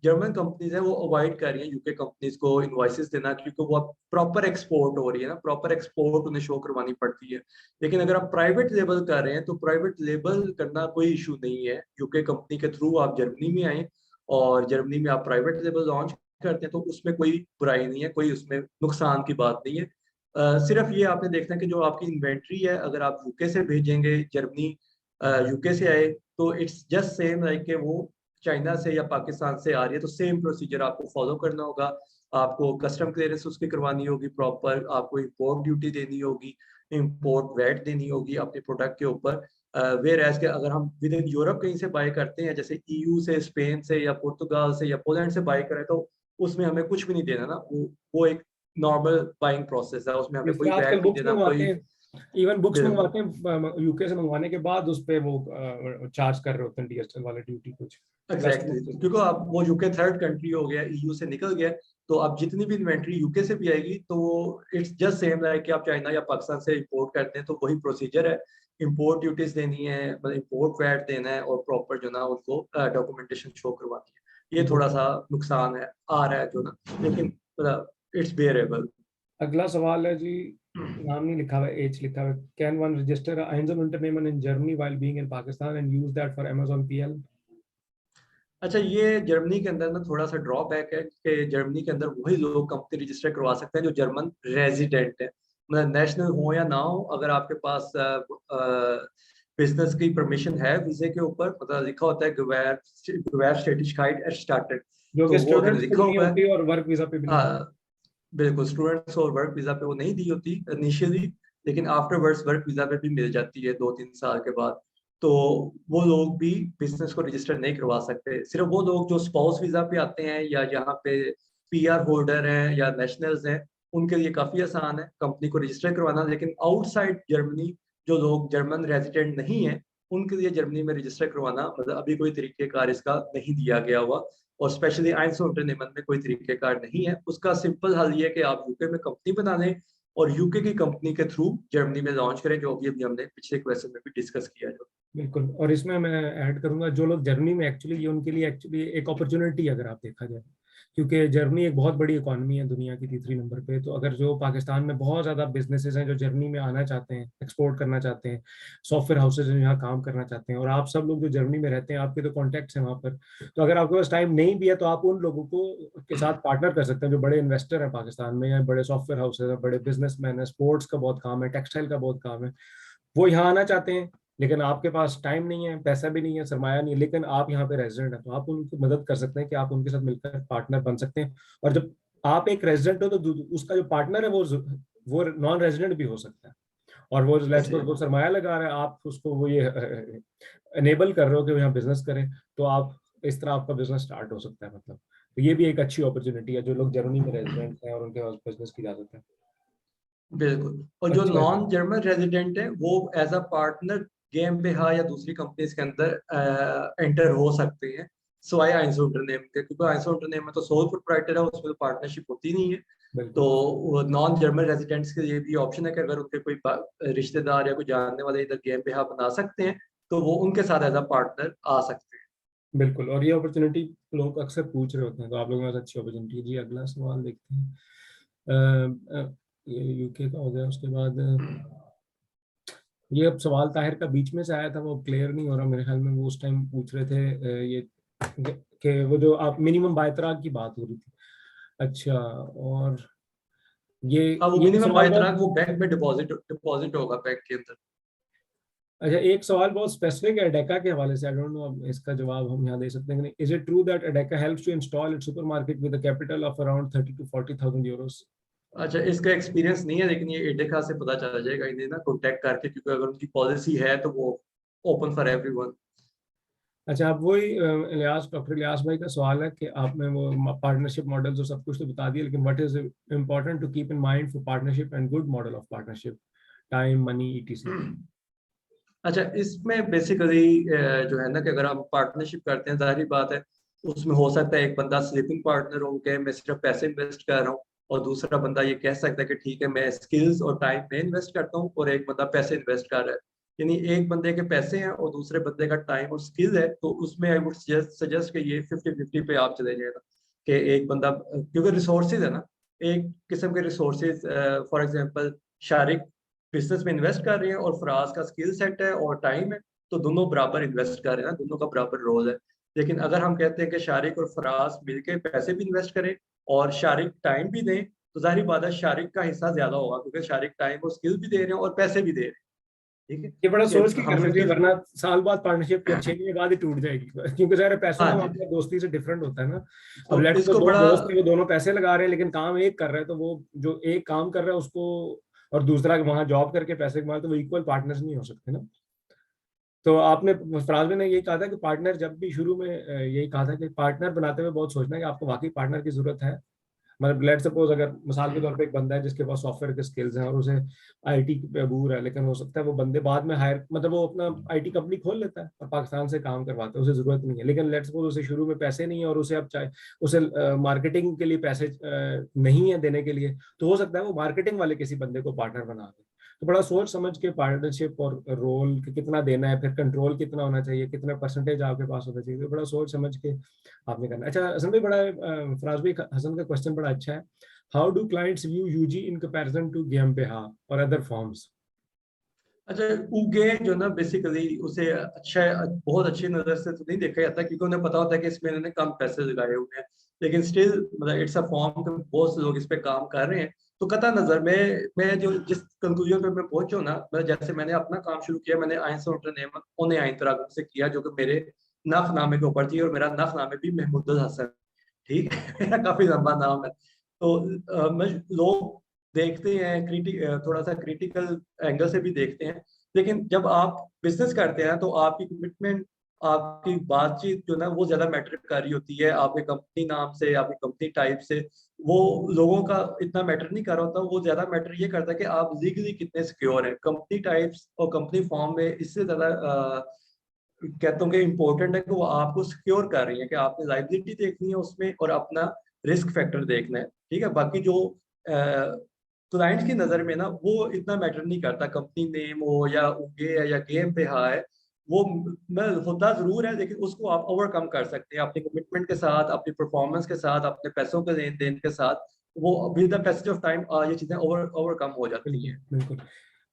जर्मन कंपनीज हैं वो अवॉइड कर रही हैं यूके कंपनीज को इनवॉइसेस देना, क्योंकि वो अब प्रॉपर एक्सपोर्ट हो रही है ना, प्रॉपर एक्सपोर्ट उन्हें शो करवानी पड़ती है। लेकिन अगर आप प्राइवेट लेबल कर रहे हैं तो प्राइवेट लेबल करना कोई इशू नहीं है। यूके कंपनी के थ्रू आप जर्मनी में आए और जर्मनी में आप प्राइवेट लेबल लॉन्च करते हैं तो उसमें कोई बुराई नहीं है, कोई उसमें नुकसान की बात नहीं है। सिर्फ ये आपने देखना है कि जो आपकी इन्वेंट्री है अगर आप यूके से भेजेंगे जर्मनी, यूके से आए, तो इट्स जस्ट सेम लाइक कि वो चाइना से या पाकिस्तान से आ रही है, तो सेम प्रोसीजर आपको फॉलो करना होगा। आपको कस्टम क्लियरेंस उसकी करवानी होगी प्रॉपर, आपको इंपोर्ट ड्यूटी देनी होगी, इंपोर्ट वैट देनी होगी अपने प्रोडक्ट के ऊपर। वेयर एज के अगर हम विद इन यूरोप कहीं से बाय करते हैं, जैसे ईयू से, स्पेन से या पुर्तगाल से या पोलैंड से बाय करें, तो उसमें हमें कुछ भी नहीं देना ना, वो एक नॉर्मल बाइंग प्रोसेस है, उसमें हमें कोई जैसे आजकल वैट नहीं बुक्स देना, मंगवाते कोई। हैं, इवन बुक्स बिल्कुल मंगवाते हैं यूके से मंगवाने के बाद उस पे वो चार्ज कर रहे होते हैं डीएचएल वाले ड्यूटी कुछ प्लस एग्जैक्टली, क्योंकि अब वो यूके थर्ड कंट्री हो गया, ईयू से निकल गया, तो अब जितनी भी इन्वेंट्री यूके से भी आएगी तो इट्स जस्ट सेम लाइक कि आप चाइना या पाकिस्तान से इंपोर्ट करते हैं तो वही प्रोसीजर है। इंपोर्ट ड्यूटीज देनी है, मतलब इंपोर्ट वैट देना है और प्रॉपर जो ना उनको डॉक्यूमेंटेशन शो करवानी है। ये थोड़ा सा नुकसान है आ रहा है जो ना, लेकिन मतलब इट्स बेयरेबल। अगला सवाल है जी, नाम नहीं लिखा हुआ, एज लिखा हुआ, can one register Einzel Unternehmen in Germany while being in Pakistan and use that for Amazon PL? अच्छा, ये जर्मनी के अंदर ना थोड़ा सा ड्रॉबैक है कि जर्मनी के अंदर वही लोग कंपनी रजिस्टर करवा सकते हैं जो जर्मन रेजिडेंट है, मतलब नेशनल हो या ना हो। अगर आपके पास बिजनेस की परमिशन है वीजे के ऊपर, मतलब लिखा होता है Gewerkschaftlichkeit erstattet, जो तो कि वो अगर स्टूडेंट्स को लिखा नहीं हुआ है, होती और वर्क वीजा पे भी नहीं। हाँ बिल्कुल, स्टूडेंट्स और वर्क वीजा पे वो नहीं दी होती इनिशियली, लेकिन आफ्टरवर्ड्स वर्क वीजा पे भी मिल जाती है 2-3 साल के बाद। तो वो लोग भी बिजनेस को रजिस्टर नहीं करवा सकते। सिर्फ वो लोग जो स्पाउस वीजा पे आते हैं या यहाँ पे पीआर होल्डर हैं या नेशनल्स हैं, उनके लिए काफी आसान है कंपनी को रजिस्टर करवाना। लेकिन आउटसाइड जर्मनी जो लोग जर्मन रेजिडेंट नहीं है, उनके लिए जर्मनी में रजिस्टर करवाना मतलब अभी कोई तरीकेकार इसका नहीं दिया गया हुआ, और स्पेशली Einzel Unternehmen में कोई तरीकेकार नहीं है। उसका सिंपल हल ये है कि आप यूके में कंपनी बना लें और यूके की कंपनी के थ्रू जर्मनी में लॉन्च करें, जो अभी हमने पिछले क्वेश्चन में भी डिस्कस किया। जो बिल्कुल, और इसमें मैं ऐड करूंगा जो लोग जर्मनी में एक्चुअली, ये उनके लिए एक्चुअली एक अपॉर्चुनिटी अगर आप देखा जाए, क्योंकि जर्मनी एक बहुत बड़ी इकोनॉमी है दुनिया की तीसरी नंबर पे। तो अगर जो पाकिस्तान में बहुत ज़्यादा बिजनेसेस हैं जो जर्मनी में आना चाहते हैं, एक्सपोर्ट करना चाहते हैं, सॉफ्टवेयर हाउसेज जो यहाँ काम करना चाहते हैं, और आप सब लोग जो जर्मनी में रहते हैं, आपके तो कॉन्टैक्ट्स हैं वहाँ पर, तो अगर आपके पास टाइम नहीं भी है तो आप उन लोगों को के साथ पार्टनर कर सकते हैं जो बड़े इन्वेस्टर हैं पाकिस्तान में, या बड़े सॉफ्टवेयर हाउसेज हैं, बड़े बिजनेसमैन है, स्पोर्ट्स का बहुत काम है, टेक्सटाइल का बहुत काम है, वो यहाँ आना चाहते हैं, लेकिन आपके पास टाइम नहीं है, पैसा भी नहीं है, सरमाया नहीं है, लेकिन आप यहाँ पे रेजिडेंट हैं, तो आप उनकी मदद कर सकते हैं कि आप उनके साथ मिलकर पार्टनर बन सकते हैं। और जब आप एक रेजिडेंट हो तो उसका जो पार्टनर है वो नॉन रेजिडेंट भी हो सकता है, और वो लेट्स अच्छा, वो सरमाया लगा रहा है, आप उसको वो ये एनेबल कर रहे हो कि वो यहाँ बिजनेस करें, तो आप इस तरह आपका बिजनेस स्टार्ट हो सकता है। मतलब तो ये भी एक अच्छी अपॉर्चुनिटी है जो लोग जर्मनी में रेजिडेंट हैं और उनके पास बिजनेस की इजाजत है। बिल्कुल। और जो अच्छा जी। नॉन जर्मन रेजिडेंट है वो एज अ पार्टनर GmbH या दूसरी कंपनीज के अंदर एंटर हो सकते हैं, सिवाय Einzel Unternehmen के, क्योंकि Einzel Unternehmen में तो सोल प्रोप्राइटर है, उसमें तो पार्टनरशिप होती नहीं है। बिल्कुल तो नॉन जर्मन रेजिडेंट्स के लिए भी ऑप्शन है कि अगर उनके कोई रिश्तेदार या कोई जानने वाले इधर GmbH बना सकते हैं तो वो उनके साथ एज अ पार्टनर आ सकते हैं। बिल्कुल, और ये अपॉर्चुनिटी लोग अक्सर पूछ रहे होते हैं, तो आप लोगों के पास अच्छी अपॉर्चुनिटी है जी। अगला सवाल देखते हैं। ये यूके का हो गया, उसके बाद ये अब सवाल ताहिर का बीच में से आया था, वो क्लियर नहीं हो रहा मेरे ख्याल में। वो उस टाइम पूछ रहे थे ये कि वो जो आप मिनिमम बायतराक की बात हो रही थी। अच्छा, और ये हाँ, वो ये मिनिमम सवाल बायतराक बहुत, वो बैंक में डिपॉजिट होगा बैंक के अंदर। अच्छा एक सवाल बहुत स्पेसिफिक है अडेका के हवाले से, आई डोंट नो अब इसका जवाब हम यहाँ दे सकते हैं कि नहीं। इज इट ट्रू दैट अडेका helps to install its supermarket with a capital of around 30 to 40,000 euros? अच्छा, इसका एक्सपीरियंस नहीं है, लेकिन ये एडेका से पता चला जाएगा इन्हें ना कॉन्टेक्ट करके, क्योंकि अगर उनकी पॉलिसी है तो वो ओपन फॉर एवरीवन। अच्छा, अब वही इलियास, डॉक्टर इलियास भाई का सवाल है कि आपने वो पार्टनरशिप मॉडल जो सब कुछ तो बता दिया, लेकिन what is important to keep in mind for partnership and good model of partnership, time, money, etc? अच्छा, इसमें बेसिकली जो है ना कि अगर हम पार्टनरशिप करते हैं, जाहिर बात है उसमें हो सकता है एक बंदा स्लीपिंग पार्टनर हो के मैं सिर्फ पैसे इन्वेस्ट कर रहा हूँ, और दूसरा बंदा ये कह सकता है कि ठीक है मैं स्किल्स और टाइम में इन्वेस्ट करता हूँ, और एक बंदा पैसे इन्वेस्ट कर रहा है। यानी एक बंदे के पैसे हैं और दूसरे बंदे का टाइम और स्किल है, तो उसमें आई वुड सजेस्ट कि ये 50-50 पे आप चले जाएगा कि एक बंदा, क्योंकि रिसोर्सेज है ना, एक किस्म के resources, for example Shariq business में इन्वेस्ट कर रहे हैं और फराज का स्किल सेट है और टाइम है, तो दोनों बराबर इन्वेस्ट कर रहे हैं ना, दोनों का बराबर रोल है। लेकिन अगर हम कहते हैं कि शारिक और फराज मिलके पैसे भी इन्वेस्ट करें और शारिक टाइम भी दें, तो जाहिर बात है शारिक का हिस्सा ज्यादा होगा, क्योंकि शारिक टाइम और स्किल भी दे रहे हैं और पैसे भी दे रहे हैं। ठीक है, ये बड़ा सोच कि के हम करना चाहिए, 50। वरना साल बाद पार्टनरशिप के 6 महीने बाद ही टूट जाएगी क्योंकि सारे पैसों का हाँ जी, मामला दोस्ती से डिफरेंट होता है ना। अब तो लेट्स सपोज इसको दो बड़ा, दोस्त हैं, वो दोनों पैसे लगा रहे हैं लेकिन काम एक कर रहे हैं, तो वो जो एक काम कर रहा है उसको और दूसरा वहां जॉब करके पैसे कमा, तो वो इक्वल पार्टनर्स नहीं हो सकते ना। तो आपने फराज ने यही कहा था कि पार्टनर जब भी शुरू में यही कहा था कि पार्टनर बनाते हुए बहुत सोचना है कि आपको वाकई पार्टनर की जरूरत है। मतलब लेट सपोज अगर मिसाल के तौर पे एक बंदा है जिसके पास सॉफ्टवेयर के स्किल्स हैं और उसे आईटी पे अबूर है, लेकिन हो सकता है वो बंदे बाद में हायर, मतलब वो अपना आईटी कंपनी खोल लेता है और पाकिस्तान से काम करवाता है, उसे जरूरत नहीं है। लेकिन लेट सपोज उसे शुरू में पैसे नहीं है और उसे अब चाहे उसे मार्केटिंग के लिए पैसे नहीं है देने के लिए, तो हो सकता है वो मार्केटिंग वाले किसी बंदे को पार्टनर बना दे। तो बड़ा सोच समझ के पार्टनरशिप और रोल कितना देना है, फिर कंट्रोल कितना होना चाहिए, कितना परसेंटेज आपके पास होना चाहिए, तो बड़ा सोच समझ के आपने करना। अच्छा हसन भाई, बड़ा फराज भाई, हसन का क्वेश्चन बड़ा अच्छा है। How do clients view UG in comparison to GmbH और अदर फॉर्म्स? अच्छा, उगे जो ना बेसिकली उसे अच्छा, बहुत अच्छी नजर से तो नहीं देखा जाता, क्योंकि उन्हें पता होता है कि इसमें इन्होंने कम पैसे लगाए हुए हैं। लेकिन स्टिल मतलब इट्स अ फॉर्म, बहुत से लोग इस पे काम कर रहे हैं। तो कता नजर मैं जो जिस कंक्लूजन पे मैं पहुंचा ना, मतलब जैसे मैंने अपना काम शुरू किया, मैंने आइंस unternehmen ohne Eintragung से किया, जो कि मेरे नफनामे के ऊपर थी, और मेरा नफनामे भी महमूद हसन, ठीक है मेरा काफी लंबा नाम है। तो लोग देखते हैं, थोड़ा सा क्रिटिकल एंगल से भी देखते हैं। लेकिन जब आप बिजनेस करते हैं तो आपकी कमिटमेंट, आपकी बातचीत जो ना वो ज्यादा मैटर कर रही होती है। आपके कंपनी नाम से, आपकी कंपनी टाइप से वो लोगों का इतना मैटर नहीं कर रहा होता। वो ज्यादा मैटर ये करता है कि आप लीगली कितने सिक्योर हैं। कंपनी टाइप्स और कंपनी फॉर्म में इससे ज्यादा कहता हूँ कि इम्पोर्टेंट है कि वो आपको सिक्योर कर रही है, कि आपने लाइबिलिटी देखनी है उसमें और अपना रिस्क फैक्टर देखना है। ठीक है, बाकी जो क्लाइंट की नज़र में ना वो इतना मैटर नहीं करता, कंपनी नेम हो या उगे है या गेम पे है, वो मैं होता जरूर है, लेकिन उसको आप ओवरकम कर सकते हैं अपनी कमिटमेंट के साथ, अपनी परफॉर्मेंस के साथ, अपने पैसों के लेन देन के साथ। वो with the passage of time ये चीजें ओवरकम हो जाती बिल्कुल हैं। बिल्कुल।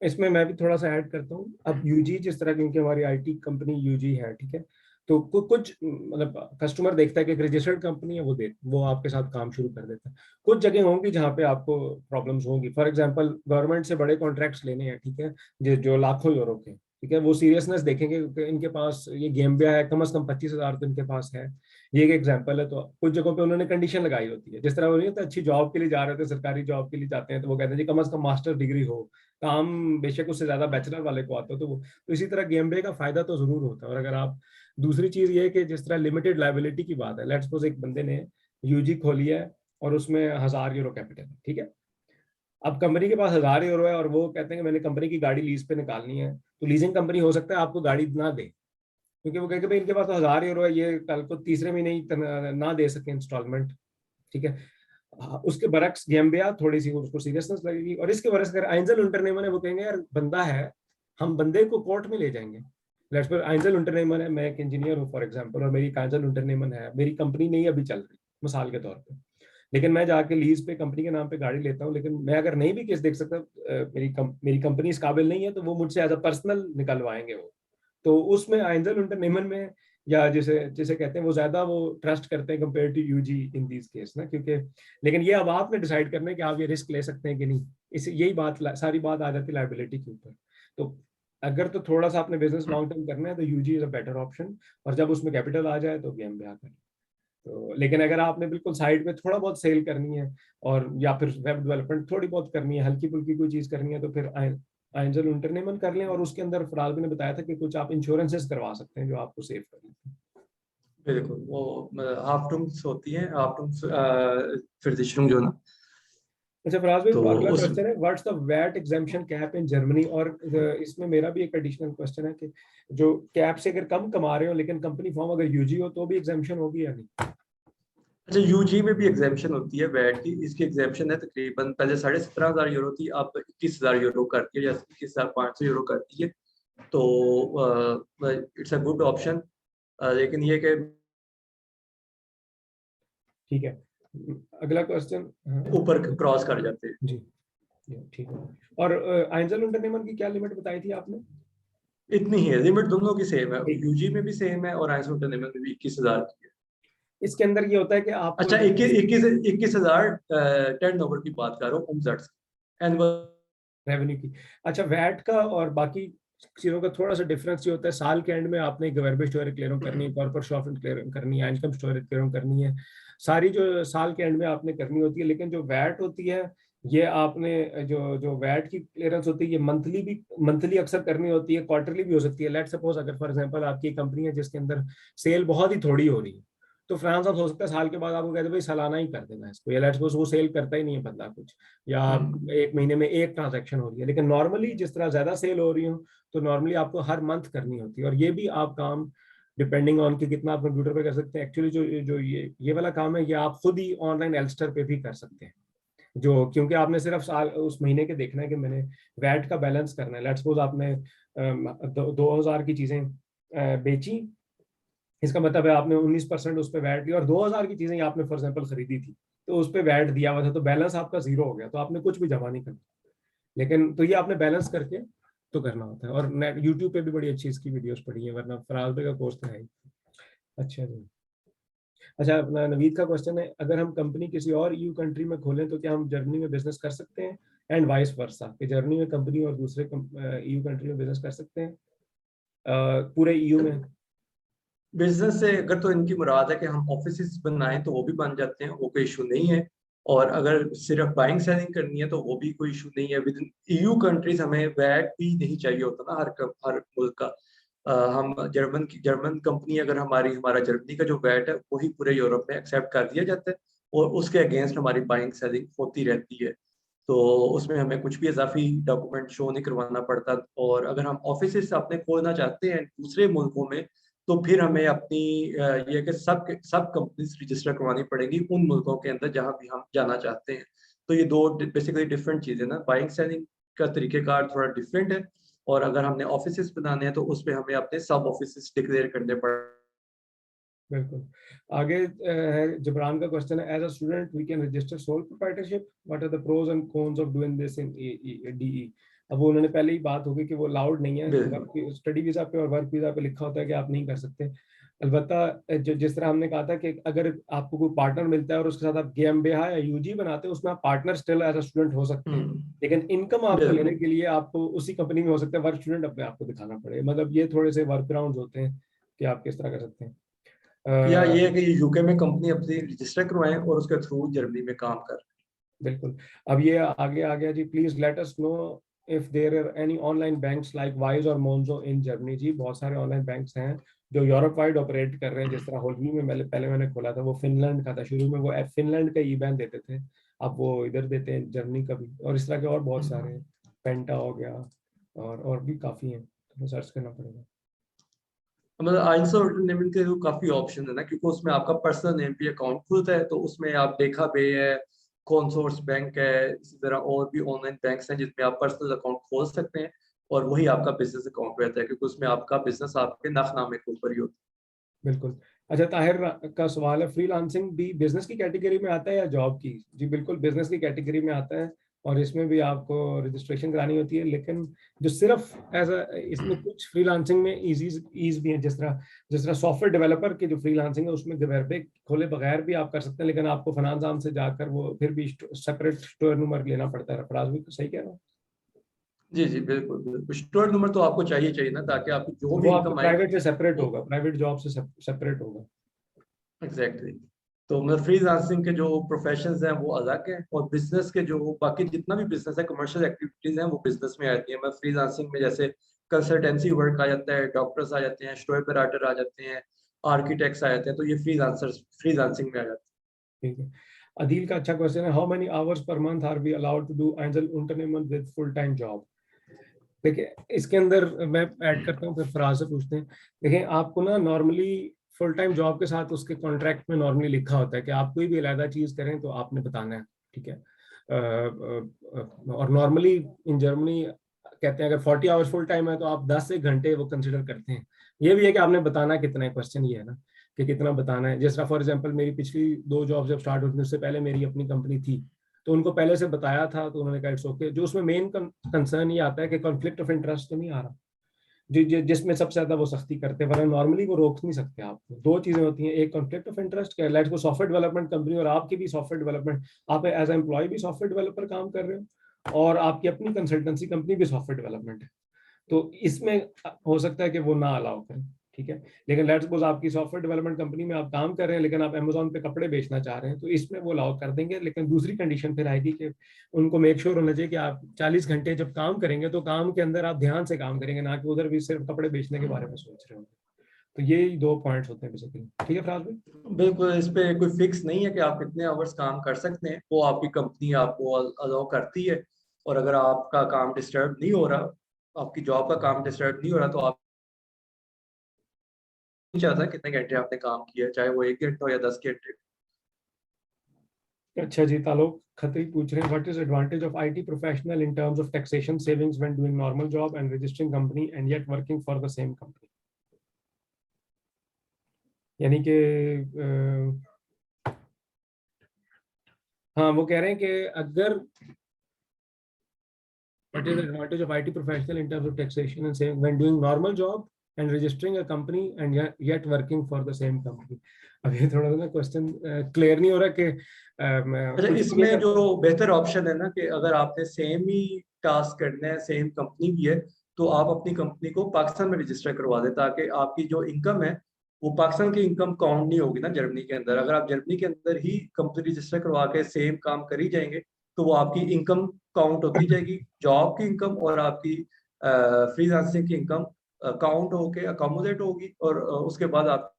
इसमें मैं भी थोड़ा सा ऐड करता हूँ। अब यूजी जिस तरह, क्योंकि हमारी आईटी कंपनी यूजी है, ठीक है, तो कुछ मतलब कस्टमर देखता है कि एक रजिस्टर्ड कंपनी है, वो आपके साथ काम शुरू कर देता है। कुछ जगह होंगी जहाँ पे आपको प्रॉब्लम्स होंगी। फॉर एग्जांपल गवर्नमेंट से बड़े कॉन्ट्रैक्ट्स लेने हैं, ठीक है, जो लाखों यूरो के, ठीक है, वो सीरियसनेस देखेंगे कि इनके पास ये गेम्बिया है, कम से कम 25,000 तो इनके पास है। ये एक एग्जांपल है। तो कुछ जगहों पे उन्होंने कंडीशन लगाई होती है, जिस तरह वो नहीं होता, अच्छी जॉब के लिए जा रहे थे, सरकारी जॉब के लिए जाते हैं, तो वो कहते हैं जी कम से कम मास्टर डिग्री हो, काम बेशक उससे ज्यादा बैचलर वाले को आता हो। तो इसी तरह गेमबे का फायदा तो जरूर होता है। और अगर आप, दूसरी चीज ये है कि जिस तरह लिमिटेड लाइबिलिटी की बात है, लेट्स सपोज एक बंदे ने यूजी खोली है और उसमें 1,000 यूरो कैपिटल है, ठीक है। अब कंपनी के पास 1,000 यूरो है और वो कहते हैं कि मैंने कंपनी की गाड़ी लीज पे निकालनी है, तो लीजिंग कंपनी हो सकता है आपको गाड़ी ना दे, क्योंकि वो कहेंगे भाई इनके पास तो 1,000 यूरो है, ये कल को तीसरे महीने ही ना दे सके इंस्टॉलमेंट, ठीक है। उसके बरक्स गेम्बिया थोड़ी सी उसको सीरियसनेस लगेगी। और इसके बरक्स अगर एंजल unternehmen है, वो कहेंगे यार बंदा है, हम बंदे को कोर्ट में ले जाएंगे। लेट्स सपोज एंजल unternehmen है, मैं एक इंजीनियर हूँ फॉर एग्जांपल, और मेरी एंजल unternehmen है, मेरी कंपनी नहीं अभी चल रही मिसाल के तौर पे, लेकिन मैं जाके लीज पे कंपनी के नाम पे गाड़ी लेता हूँ, लेकिन मैं अगर नहीं भी केस देख सकता, मेरी कंपनी इस काबिल नहीं है, तो वो मुझसे एज अ पर्सनल निकलवाएंगे वो। तो उसमें एंजल unternehmen में, या जिसे जिसे कहते हैं, वो ज्यादा वो ट्रस्ट करते हैं compare to UG in these case ना, क्योंकि लेकिन ये अब आपने डिसाइड करना है कि आप ये रिस्क ले सकते हैं कि नहीं। इस यही बात, सारी बात आ जाती है लाइबिलिटी के ऊपर। तो अगर तो थोड़ा सा आपने बिजनेस लॉन्ग टर्म करना है तो UG is a better option, और जब उसमें कैपिटल आ जाए तो गेम ब्याह करें। तो लेकिन अगर आपने बिल्कुल साइड में थोड़ा बहुत सेल करनी है, और या फिर वेब डेवलपमेंट थोड़ी बहुत करनी है, हल्की फुल्की कोई चीज करनी है, तो फिर एंजल unternehmen कर लें। और उसके अंदर फराज ने बताया था कि कुछ आप इंश्योरेंसेस करवा सकते हैं जो आपको सेव कर लेते हैं। बिल्कुल, वो हाफ टूम्स होती हैं, हाफ टूम्स versicherung जो ना, अच्छा फराज भाई, तो अगला उस क्वेश्चन है what's the VAT exemption cap in Germany. और इसमें मेरा भी एक एडिशनल क्वेश्चन है कि जो कैप से अगर कम कमा रहे हो लेकिन कंपनी फॉर्म अगर यूजी हो तो भी एग्जेम्पशन होगी या नहीं? अच्छा, यूजी में भी एग्जेम्पन होती है वैट की। इसकी एग्जेम्पन है तकरीबन पहले 17,500 यूरो थी, अब 21,000 यूरो कर दी है, या 21,500 यूरो कर दी है। तो इट्स अ गुड ऑप्शन, लेकिन ये कि ठीक है, अगला क्वेश्चन। ऊपर क्रॉस कर जाते हैं। जी, ये ठीक है। और आइंजल unternehmen की क्या लिमिट बताई थी आपने? इतनी ही है लिमिट, दोनों की सेम है, ठीक है। यूजी में भी सेम है और आइंसो में भी 21,000 की है। इसके अंदर ये होता है कि आपको अच्छा, 21,000 टर्न ओवर की बात कर रहा हूँ, उमजट एनुअल। रेवेन्यू की। अच्छा, वैट का और बाकी चीजों का थोड़ा सा डिफरेंस ये होता है, साल के एंड में आपने गवर्नमेंट स्टोरेज क्लियर करनी है, कॉर्पोरेट प्रॉफिट क्लियर करनी है, इनकम स्टोरेज क्लियर करनी है, सारी जो साल के एंड में आपने करनी होती है। लेकिन जो वैट होती है ये आपने जो जो वैट की क्लियरेंस होती है ये मंथली अक्सर करनी होती है, क्वार्टरली भी हो सकती है। लेट सपोज अगर फॉर एग्जांपल आपकी कंपनी है जिसके अंदर सेल बहुत ही थोड़ी हो रही है, तो फ्रांस आप हो सकता है साल के बाद आपको कहते हैं भाई सालाना ही कर देना इसको, या लेट सपोज वो सेल करता ही नहीं है बंदा कुछ, या एक महीने में एक ट्रांजैक्शन हो रही है। लेकिन नॉर्मली जिस तरह ज्यादा सेल हो रही हो तो नॉर्मली आपको हर मंथ करनी होती है। और ये भी आप काम डिपेंडिंग ऑन कि कितना आप कंप्यूटर पे कर सकते हैं। एक्चुअली जो जो ये वाला काम है ये आप खुद ही ऑनलाइन एल्स्टर पे भी कर सकते हैं, जो क्योंकि आपने सिर्फ साल उस महीने के देखना है कि मैंने वैट का बैलेंस करना है। लेट सपोज आपने 2,000 की चीजें बेची, इसका मतलब है आपने 19% उस पर वैट दिया, और 2,000 की चीजें आपने फॉर एग्जाम्पल खरीदी थी तो उस पर वैट दिया हुआ था, तो बैलेंस आपका जीरो हो गया, तो आपने कुछ भी जमा नहीं करना। लेकिन तो ये आपने बैलेंस करके तो करना होता है। और नेट यूट्यूब पे भी बड़ी अच्छी इसकी वीडियोस पड़ी है, वरना फराज भाई का कोर्स तो है ही। अच्छा जी। अच्छा, अपना नवीद का क्वेश्चन है, अगर हम कंपनी किसी और ईयू कंट्री में खोलें तो क्या हम जर्मनी में बिजनेस कर सकते हैं? एंड वाइस वर्सा, कि जर्मनी में कंपनी और दूसरे ईयू कंट्री में बिजनेस कर सकते हैं पूरे ईयू में? बिजनेस से अगर तो इनकी मुराद है कि हम ऑफिस बनाएं तो वो भी बन जाते हैं, वो कोई इशू नहीं है। और अगर सिर्फ बाइंग सेलिंग करनी है तो वो भी कोई इशू नहीं है। विद इन ईयू कंट्रीज हमें वैट भी नहीं चाहिए होता ना हर मुल्क का। हम जर्मन कंपनी अगर हमारा जर्मनी का जो वैट है वही पूरे यूरोप में एक्सेप्ट कर दिया जाता है, और उसके अगेंस्ट हमारी बाइंग सेलिंग होती रहती है। तो उसमें हमें कुछ भी इजाफी डॉक्यूमेंट शो नहीं करवाना पड़ता। और अगर हम ऑफिस अपने खोलना चाहते हैं दूसरे मुल्कों में, तो फिर हमें अपनी ये कि सब कंपनीज रजिस्टर करवानी पड़ेगी उन मुल्कों के अंदर जहां भी हम जाना चाहते हैं। तो ये दो बेसिकली डिफरेंट चीजें ना, बाइंग सेलिंग का तरीकेकार थोड़ा डिफरेंट है। और अगर हमने ऑफिस बनाने हैं तो उसमें हमें अपने सब ऑफिस डिक्लेयर करने पड़। बिल्कुल। आगे है जबरान का क्वेश्चन है, as a student we can register sole proprietorship, what are the pros and cons of doing this in DE? अब वो उन्होंने पहले ही बात होगी कि वो अलाउड नहीं है, बिल्कुल। वर्क स्टडी वीजा पे और वर्क वीजा पे लिखा होता है कि आप नहीं कर सकते। अलबत्ता जिस तरह हमने कहा था कि अगर आपको कोई पार्टनर मिलता है और उसके साथ आप GmbH या यूजी बनाते हैं, उसमें आप partner still as a student हो सकते हैं, लेकिन इनकम आपको लेने बिल्कुल। के लिए आपको उसी कंपनी में हो सकता है वर्क स्टूडेंट अपने आपको दिखाना पड़े। मतलब ये थोड़े से वर्क अराउंड होते हैं कि आप किस तरह कर सकते हैं। या ये है कि यूके में कंपनी अपनी रजिस्टर करवाएं और उसके थ्रू जर्मनी में काम कर। बिल्कुल। अब ये आगे आ गया जी, please let us know if there are any online banks like Wise और मोन्जो इन जर्मनी। जी बहुत सारे ऑनलाइन बैंक्स हैं जो यूरोप वाइड ऑपरेट कर रहे हैं। जिस तरह होलवी में पहले मैंने खोला था वो फिनलैंड का था, शुरू में वो फिनलैंड का ई बैन देते थे, अब वो इधर देते हैं जर्मनी का भी, और इस तरह के और बहुत सारे हैं। पेंटा हो गया और भी काफी हैं, तो सर्च करना पड़ेगा। मतलब आइंस और नेमिन के तो काफी ऑप्शन है ना, क्योंकि उसमें आपका पर्सनल नेम पे अकाउंट खुलता है, तो उसमें आप देखा पे है, कॉनसोर्स बैंक है, इसी तरह और भी ऑनलाइन बैंक्स हैं जिसमें आप पर्सनल अकाउंट खोल सकते हैं। और वही आपका बिजनेस अकाउंट रहता है, क्योंकि उसमें आपका बिजनेस आपके नफनामे के ऊपर ही होता बिल्कुल। अच्छा, ताहिर का सवाल है, फ्रीलांसिंग भी बिजनेस की कैटेगरी में आता है या जॉब की? जी बिल्कुल बिजनेस की कैटेगरी में आता है, और इसमें भी आपको रजिस्ट्रेशन करानी होती है। लेकिन जो सिर्फ एज अ इसमें कुछ फ्रीलांसिंग में ईज भी है, जिस तरह सॉफ्टवेयर डेवलपर की जो फ्रीलांसिंग है उसमें घर पे खोले बगैर भी आप कर सकते हैं, लेकिन आपको फाइनेंस आर्म से जाकर वो फिर भी सेपरेट स्टोर नंबर लेना पड़ता है। फराज भी सही कह रहा हूँ? है। जी जी, बिल्कुल बिल्कुल, स्टोर नंबर तो आपको चाहिए ना, ताकि आपकी जो भी वो आपके इनकम आएगी प्राइवेट से सेपरेट वो। होगा, प्राइवेट जॉब से सेपरेट होगा। एग्जैक्टली। तो मतलब फ्रीलांसिंग के जो प्रोफेशंस हैं वो अलग हैं, और बिजनेस के जो बाकी जितना भी बिजनेस है, कमर्शियल एक्टिविटीज हैं, वो बिजनेस में आती है। मैं फ्रीलांसिंग में जैसे कंसल्टेंसी वर्क आ जाता है, डॉक्टर्स आ जाते हैं, स्टोर ऑपरेटर आ जाते हैं, आर्किटेक्ट्स आ जाते हैं, तो ये फ्रीलांसिंग में आ जाते हैं। ठीक है। अदील का अच्छा क्वेश्चन है, how many hours per month are we allowed to do angel unternehmen with full time job. देखिए इसके अंदर मैं ऐड करता हूँ, फिर फराज से पूछते हैं। देखिए आपको ना नॉर्मली फुल टाइम जॉब के साथ उसके कॉन्ट्रैक्ट में नॉर्मली लिखा होता है कि आप कोई भी अलग चीज करें तो आपने बताना है, ठीक है। और नॉर्मली इन जर्मनी कहते हैं अगर 40 आवर्स फुल टाइम है तो आप 10 से घंटे वो कंसिडर करते हैं। ये भी है कि आपने बताना कितना है, क्वेश्चन ये है ना कि कितना बताना है। जैसा फॉर एग्जांपल मेरी पिछली 2 जॉब जब स्टार्ट हुई थी उससे पहले मेरी अपनी कंपनी थी, तो उनको पहले से बताया था तो उन्होंने कहा इट्स ओके। जो उसमें मेन कंसर्न ये आता है कि कॉन्फ्लिक्ट ऑफ इंटरेस्ट तो नहीं आ रहा, जिसमें सबसे ज्यादा वो सख्ती करते हैं, वरना नॉर्मली वो रोक नहीं सकते आपको। 2 चीजें होती हैं, एक कॉन्फ्लिक्ट ऑफ इंटरेस्ट का, लेट्स को सॉफ्टवेयर डेवलपमेंट कंपनी और आपकी भी सॉफ्टवेयर डेवलपमेंट, आप एज एम्प्लॉय भी सॉफ्टवेयर डेवलपर काम कर रहे हो और आपकी अपनी कंसल्टेंसी कंपनी भी सॉफ्टवेयर डेवलपमेंट है, तो इसमें हो सकता है कि वो ना अलाउ करें, ठीक है। लेकिन लेट्स सपोज आपकी सॉफ्टवेयर डेवलपमेंट कंपनी में आप काम कर रहे हैं लेकिन आप अमेजोन पे कपड़े बेचना चाह रहे हैं, तो इसमें वो अलाउ कर देंगे। लेकिन दूसरी कंडीशन फिर आएगी कि उनको मेक श्योर होना चाहिए कि आप 40 घंटे जब काम करेंगे तो काम के अंदर आप ध्यान से काम करेंगे, ना कि उधर भी सिर्फ कपड़े बेचने के बारे में सोच रहे हो। तो ये 2 पॉइंट्स होते हैं बेसिकली, ठीक है फराज भाई। बिल्कुल, इस पे कोई फिक्स नहीं है कि आप कितने आवर्स काम कर सकते हैं, वो आपकी कंपनी आपको अलाउ करती है। और अगर आपका काम डिस्टर्ब नहीं हो रहा, आपकी जॉब का काम डिस्टर्ब नहीं हो रहा, तो आप नहीं चाहता कितने घंटे आपने काम किया, चाहे वो 1 घंटा हो या 10 घंटे। अच्छा जी, ताल्लुक खत्री पूछ रहे हैं, what is advantage of IT professional in terms of taxation savings when doing normal job and registering company and yet working for the same company. यानी कि हाँ वो कह रहे हैं कि अगर what is the advantage of IT professional in terms of taxation and saving when doing normal job and registering a company and yet working for the same company। अब ये थोड़ा सा ना क्वेश्चन क्लियर नहीं हो रहा कि अच्छा, कुछ इसमें जो बेहतर ऑप्शन है ना कि अगर आपने सेम ही टास्क करना है, सेम कंपनी भी है, तो आप अपनी कंपनी को पाकिस्तान में रजिस्टर करवा दें, ताकि आपकी जो इनकम है वो पाकिस्तान की इनकम काउंट नहीं होगी ना जर्मनी के अंदर। अगर आप जर्मनी के अंदर ही कंपनी रजिस्टर करवा के सेम काम करी जाएंगे तो वो आपकी इनकम काउंट होती जाएगी, जॉब की इनकम और आपकी फ्रीलांसिंग की इनकम काउंट होके अकोमोडेट होगी, और उसके बाद आप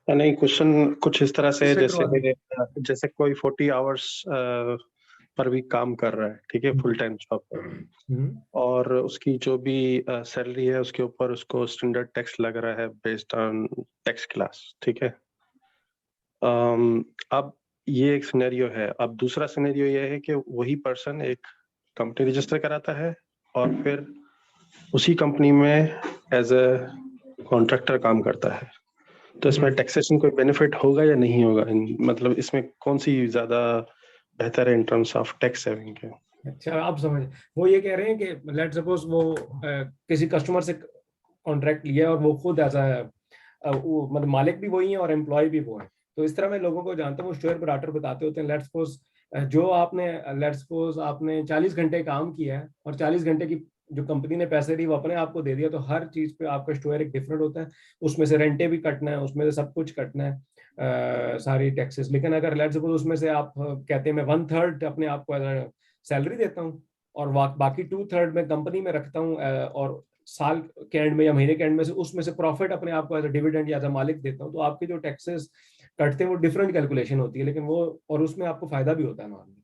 नहीं, क्वेश्चन कुछ इस तरह से है रजिस्टर करवा दें। जैसे कोई 40 आवर्स पर वीक काम कर रहा है, ठीक है, फुल टाइम जॉब पर, और उसकी जो भी सैलरी है उसके ऊपर उसको स्टैंडर्ड टैक्स लग रहा है बेस्ड ऑन टैक्स क्लास, ठीक है। अब ये एक सिनेरियो है। अब दूसरा सिनेरियो ये है कि वही पर्सन एक कंपनी रजिस्टर कराता है और फिर उसी कंपनी में एज ए कॉन्ट्रैक्टर काम करता है, तो इसमें टैक्सेशन कोई बेनिफिट होगा या नहीं होगा? मतलब इसमें कौन सी ज्यादा बेहतर है in terms of tax saving के? अच्छा आप समझ, वो ये कह रहे हैं कि लेट सपोज वो किसी कस्टमर से कॉन्ट्रैक्ट लिया और वो खुद ऐसा मतलब मालिक भी वही है और एम्प्लॉय भी वो है। तो इस तरह मैं लोगों को जानता हूँ, वो शेयर प्रोराटर बताते होते हैं, लेट सपोज जो आपने 40 घंटे काम किया है और 40 घंटे की जो कंपनी ने पैसे दी वो अपने आप को दे दिया, तो हर चीज पे आपका स्टोर एक डिफरेंट होता है, उसमें से रेंटे भी कटना है, उसमें से सब कुछ कटना है, सारी टैक्सेस। लेकिन अगर लेट सपोज उसमें से आप कहते हैं मैं 1/3 अपने आप को सैलरी देता हूँ और बाकी 2/3 में कंपनी में रखता हूँ, और साल के एंड में या महीने के एंड में से उसमें से प्रॉफिट अपने आप को एज अ डिविडेंड या एज अ मालिक देता हूँ, तो आपके जो टैक्सेस कटते हैं वो डिफरेंट कैलकुलेशन होती है, लेकिन वो और उसमें आपको फायदा भी होता है नॉर्मली।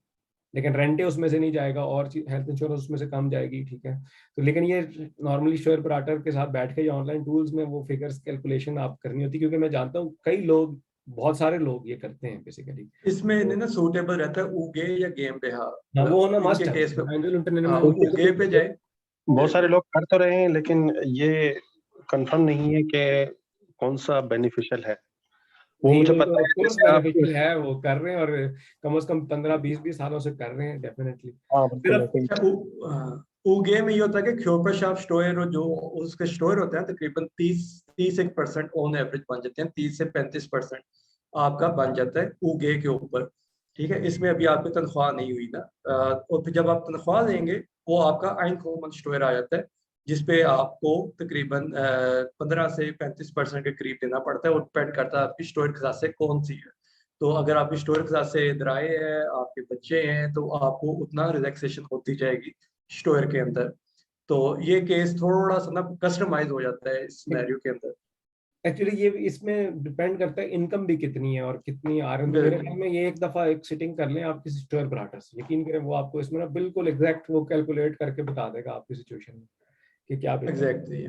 लेकिन रेंटे उसमें से नहीं जाएगा और हेल्थ इंश्योरेंस उसमें से कम जाएगी, ठीक है। तो लेकिन ये नॉर्मली शेयर प्रोराटर के साथ बैठ के या ऑनलाइन टूल्स में वो फिगर्स कैलकुलेशन आप करनी होती है, क्योंकि मैं जानता हूँ कई लोग, बहुत सारे लोग ये करते हैं बेसिकली। इसमें ना सूटेबल रहता है उगे या गेम पे। हाँ, हाँ वो होना मस्ट इनके है, केस पे एंजल इंटरनेट हाँ, में उगे पे जाए। बहुत सारे लोग कर तो रहे हैं, लेकिन ये कंफर्म नहीं है कि कौन सा बेनिफिशियल है। वो नहीं, मुझे वो पता है, ऑफ कोर्स जैसे आप बेनिफिशियल है, वो कर रहे हैं और कम से कम 15-20 सालों से कर रहे हैं डेफिनेटली। हाँ फिर बिल्कुल, अच्छा, उगे में ये होता है कि ख्योप्रशाप स्टोयर जो उसके स्टोयर होते हैं तकरीबन 30-31% ऑन एवरेज बन जाते हैं, 30 से 35% आपका बन जाता है उगे के ऊपर, ठीक है। इसमें अभी आपकी तनख्वाह नहीं हुई ना, और फिर जब आप तनख्वाह लेंगे वो आपका आइन स्टोयर आ जाता है, जिसपे आपको तकरीबन 15 से 35% के करीब देना पड़ता है, और डिपेंड करता है आपकी स्टोर के साथ से कौन सी है। तो अगर आपकी स्टोर के साथ से दराए है, आपके बच्चे हैं, तो आपको उतना रिलैक्सेशन होती जाएगी स्टोर के अंदर। तो ये केस थोड़ा सा ना कस्टमाइज हो जाता है इस सिनेरियो के अंदर। एक्चुअली ये इसमें डिपेंड करता है इनकम भी कितनी है और कितनी आ रही है। मेरे ख्याल में ये एक दफा एक सिटिंग कर लें आप किसी स्टोर ऑपरेटर से, यकीन करें वो आपको इसमें ना बिल्कुल एग्जैक्ट वो कैलकुलेट करके बता देगा आपकी सिचुएशन में कि क्या एग्जैक्टली,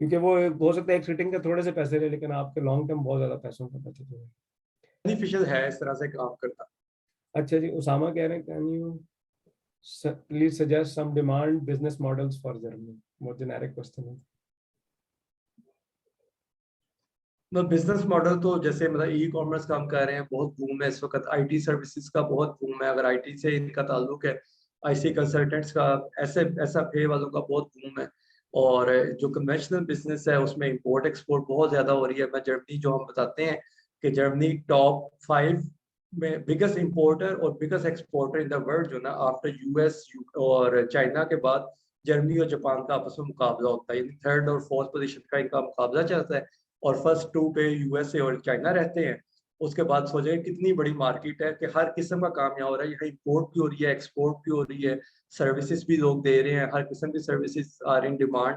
क्योंकि वो हो सकता है एक सिटिंग के थोड़े से पैसे ले, लेकिन आपके लॉन्ग टर्म बहुत ज्यादा पैसों का बचत होगा। बेनिफिशियल है इस तरह से काम करना। अच्छा जी, उसामा कह रहे हैं can you please suggest some demand business models for Germany. बहुत जेनेरिक क्वेश्चन है। बिजनेस मॉडल तो जैसे मतलब ई कॉमर्स का हम कह रहे हैं, बहुत बूम है इस वक्त। आईटी सर्विसेज का बहुत बूम है, अगर आईटी से इनका ताल्लुक है। आईसी कंसल्टेंट्स का, ऐसे ऐसा पे वालों का बहुत बूम है। और जो कन्वेंशनल बिजनेस है उसमें इंपोर्ट एक्सपोर्ट बहुत ज्यादा हो रही है। मैं जर्मनी जो हम बताते हैं कि जर्मनी टॉप 5 में बिगेस्ट इंपोर्टर और biggest exporter in the world जो ना, आफ्टर यूएस और चाइना के बाद जर्मनी और जापान का आपस में मुकाबला होता है। थर्ड और फोर्थ पोजीशन का इनका मुकाबला चलता है और फर्स्ट 2 पे यूएसए और चाइना रहते हैं। उसके बाद सोचे कितनी बड़ी मार्केट है कि हर किस्म का काम यहाँ हो रहा है। यहाँ इंपोर्ट भी हो रही है, एक्सपोर्ट भी हो रही है, सर्विसेज भी लोग दे रहे हैं, हर किस्म की सर्विसेज आर इन डिमांड।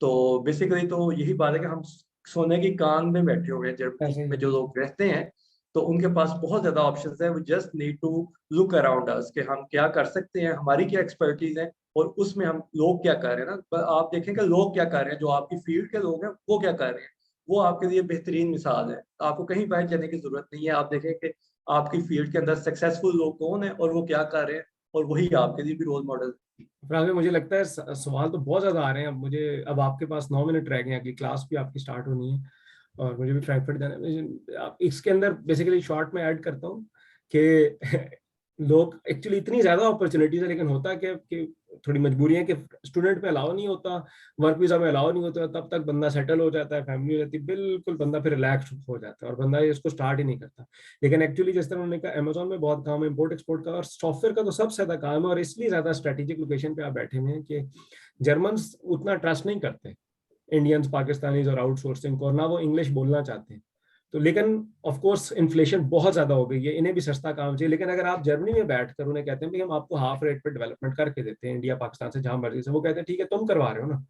तो बेसिकली तो यही बात है कि हम सोने की कान में बैठे हुए हैं जर्मनी ऐसे ही में जो लोग रहते हैं। तो उनके पास बहुत ज्यादा ऑप्शंस है। We just need to look around us कि हम क्या कर सकते हैं, हमारी क्या एक्सपर्टीज है और उसमें हम लोग क्या कर रहे हैं ना। पर आप देखें कि लोग क्या कर रहे हैं, जो आपकी फील्ड के लोग हैं वो क्या कर रहे हैं, वो आपके लिए बेहतरीन मिसाल है। आपको कहीं बाहर जाने की जरूरत नहीं है। आप देखें कि आपकी फील्ड के अंदर सक्सेसफुल लोग कौन है और वो क्या कर रहे हैं, और वही आपके लिए भी रोल मॉडल। फिलहाल में मुझे लगता है सवाल तो बहुत ज्यादा आ रहे हैं। अब आपके पास 9 मिनट रह गए हैं, अगली क्लास भी आपकी स्टार्ट होनी है और मुझे भी फ्रैंकफर्ट जाना है। इसके अंदर बेसिकली शॉर्ट में ऐड करता हूँ कि लोग एक्चुअली इतनी ज्यादा अपॉर्चुनिटीज है, लेकिन होता क्या कि थोड़ी मजबूरी है कि स्टूडेंट में अलाउ नहीं होता, वर्क वीजा में अलाउ नहीं होता, तब तक बंदा सेटल हो जाता है, फैमिली हो जाती है, बिल्कुल बंदा फिर रिलैक्स हो जाता है और बंदा इसको स्टार्ट ही नहीं करता। लेकिन एक्चुअली जिस तरह उन्होंने कहा अमेजोन में बहुत काम है इम्पोर्ट एक्सपोर्ट का, और सॉफ्टवेयर का तो सबसे ज्यादा काम है, और इसलिए ज्यादा स्ट्रेटेजिक लोकेशन पे आप बैठे हुए हैं कि जर्मन उतना ट्रस्ट नहीं करते इंडियंस, पाकिस्तानीज और आउटसोर्सिंग को, और ना वो इंग्लिश बोलना चाहते हैं। तो लेकिन ऑफ कोर्स इन्फ्लेशन बहुत ज्यादा हो गई है, इन्हें भी सस्ता काम चाहिए। लेकिन अगर आप जर्मनी में बैठकर उन्हें कहते हैं कि हम आपको हाफ रेट पे डेवलपमेंट करके देते हैं इंडिया पाकिस्तान से जहां मर्जी से, वो कहते हैं ठीक है तुम करवा रहे हो ना,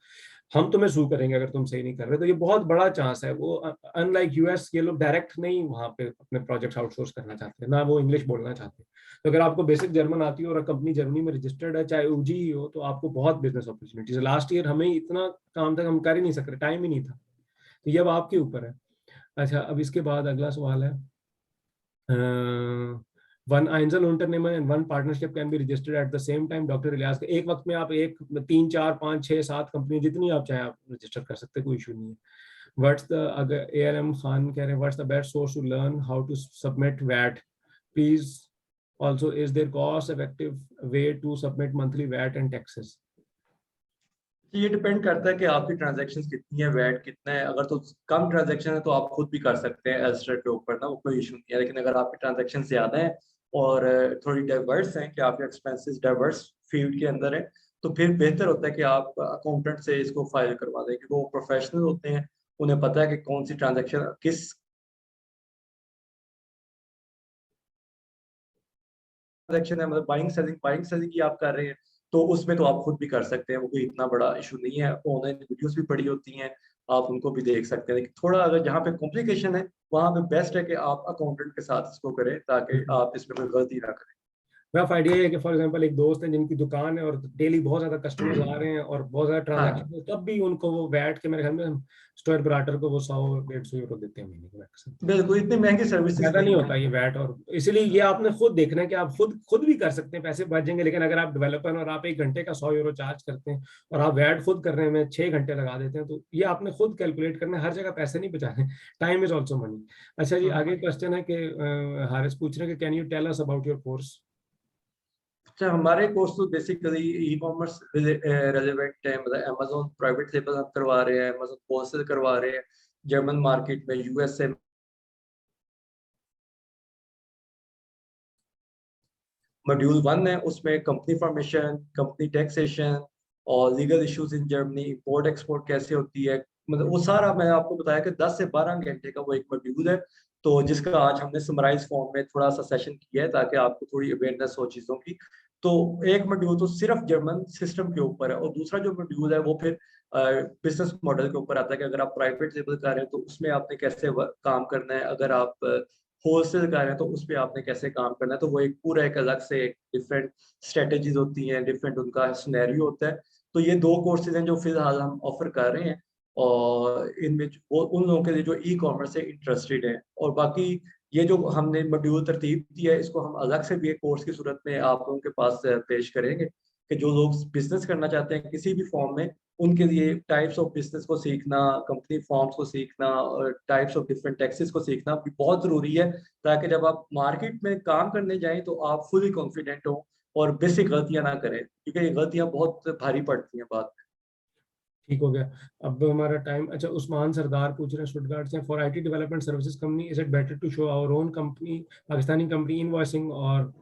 हम तुम्हें सू करेंगे अगर तुम सही नहीं कर रहे। तो ये बहुत बड़ा चांस है। वो अनलाइक यूएस, ये लोग डायरेक्ट नहीं वहां पे अपने प्रोजेक्ट्स आउटसोर्स करना चाहते, ना वो इंग्लिश बोलना चाहते। तो अगर आपको बेसिक जर्मन आती हो और कंपनी जर्मनी में रजिस्टर्ड है, चाहे ऊजी ही हो, तो आपको बहुत बिजनेस अपॉर्चुनिटीज। लास्ट ईयर हमें इतना काम तक हम कर ही नहीं सकते, टाइम ही नहीं था। तो ये अब आपके ऊपर है। अच्छा, अब इसके बाद अगला सवाल है, वन आइंजल unternehmen and one partnership can be registered at the same time. Doctor Ilyas, एक वक्त में आप 1 3 4 5 6 7 कंपनी जितनी आप चाहें आप रजिस्टर कर सकते हैं, कोई इशू नहीं है। व्हाट्स द, अगर ARM खान कह रहे हैं what's the best source to learn how to submit VAT please, also is there cost effective way to submit monthly VAT and taxes. ये डिपेंड करता है कि आपकी ट्रांजैक्शंस कितनी है, वैट कितना है। अगर तो कम ट्रांजैक्शन है तो आप खुद भी कर सकते हैं एल्स्टर के ऊपर ना, वो कोई इशू नहीं है। लेकिन अगर आपकी ट्रांजैक्शन ज्यादा है और थोड़ी डाइवर्स हैं कि आपके एक्सपेंसेस डाइवर्स फील्ड के अंदर है, तो फिर बेहतर होता है कि आप अकाउंटेंट से इसको फाइल करवा दें, क्योंकि वो प्रोफेशनल होते हैं, उन्हें पता है कि कौन सी ट्रांजैक्शन किस ट्रांजैक्शन है, मतलब बाइंग सेलिंग की आप कर रहे हैं, तो उसमें तो आप खुद भी कर सकते हैं, वो कोई इतना बड़ा इशू नहीं है। ऑनलाइन वीडियोस भी पड़ी होती हैं, आप उनको भी देख सकते हैं। लेकिन थोड़ा अगर जहाँ पे कॉम्प्लिकेशन है वहां पे बेस्ट है कि आप अकाउंटेंट के साथ इसको करें, ताकि आप इसमें कोई गलती ना करें। रफ आइडिया है कि फॉर एग्जांपल एक दोस्त है जिनकी दुकान है और डेली बहुत ज्यादा कस्टमर्स आ रहे हैं और बहुत ज्यादा ट्रांजैक्शन है, तब भी उनको वो वैट के, मेरे ख्याल में स्टोर ऑपरेटर को वो 100-150 यूरो देते हैं महीने के मैक्सिमम। बिल्कुल, इतनी महंगी सर्विसेज ज्यादा नहीं नहीं होता ये वैट, और इसीलिए ये आपने खुद देखना है कि आप खुद भी कर सकते हैं, पैसे बचेंगे। लेकिन अगर आप डेवलपर हैं और आप 1 घंटे का 100 यूरो चार्ज करते हैं और आप वैट खुद करने में 6 घंटे लगा देते हैं, तो ये आपने खुद कैलकुलेट करना है। हर जगह पैसे नहीं बचाने, टाइम इज ऑल्सो मनी। अच्छा जी, आगे क्वेश्चन है कि हारिस पूछ रहे हैं कि can you tell us about your course. अच्छा, हमारे कोर्स तो बेसिकली ई कॉमर्स रेलिवेंट है। मतलब अमेजोन प्राइवेट लेबल हम करवा रहे हैं, अमेजोन होलसेल करवा रहे हैं जर्मन मार्केट में, यूएसए। मॉड्यूल 1 है, उसमें कंपनी फॉर्मेशन, कंपनी टैक्सेशन और legal issues in Germany, import export कैसे होती है, मतलब वो सारा मैंने आपको बताया कि 10 से 12 घंटे का वो एक मॉड्यूल है। तो जिसका आज हमने समराइज फॉर्म में थोड़ा सा सेशन किया है, ताकि आपको थोड़ी अवेयरनेस हो चीज़ों की। तो एक मॉड्यूल तो सिर्फ जर्मन सिस्टम के ऊपर है, और दूसरा जो मॉड्यूल है वो फिर बिजनेस मॉडल के ऊपर आता है कि अगर आप प्राइवेट लेवल कर रहे हैं तो उसमें आपने कैसे काम करना है, अगर आप होलसेल कर रहे हैं तो उस पर आपने कैसे काम करना है। तो वो एक पूरा एक अलग से एक डिफरेंट स्ट्रेटेजीज होती हैं, डिफरेंट उनका सिनेरियो होता है। तो ये 2 कोर्सेज हैं जो फिलहाल हम ऑफर कर रहे हैं, और इनमें वो उन लोगों के लिए जो ई कॉमर्स से इंटरेस्टेड है। और बाकी ये जो हमने मॉड्यूल तरतीब दी है, इसको हम अलग से भी एक कोर्स की सूरत में आप लोगों के पास पेश करेंगे कि जो लोग बिजनेस करना चाहते हैं किसी भी फॉर्म में, उनके लिए टाइप्स ऑफ बिजनेस को सीखना, कंपनी फॉर्म्स को सीखना और टाइप्स ऑफ डिफरेंट टैक्सेस को सीखना भी बहुत ज़रूरी है, ताकि जब आप मार्केट में काम करने जाएं तो आप फुली कॉन्फिडेंट हो और बेसिक गलतियां ना करें, क्योंकि ये गलतियां बहुत भारी पड़ती हैं बाद में। ठीक हो गया। अब हमारा टाइम, अच्छा उस्मान सरदार पूछ रहे हैं स्टुटगार्ट से, for IT development services company is it better to show our own company Pakistani company invoicing और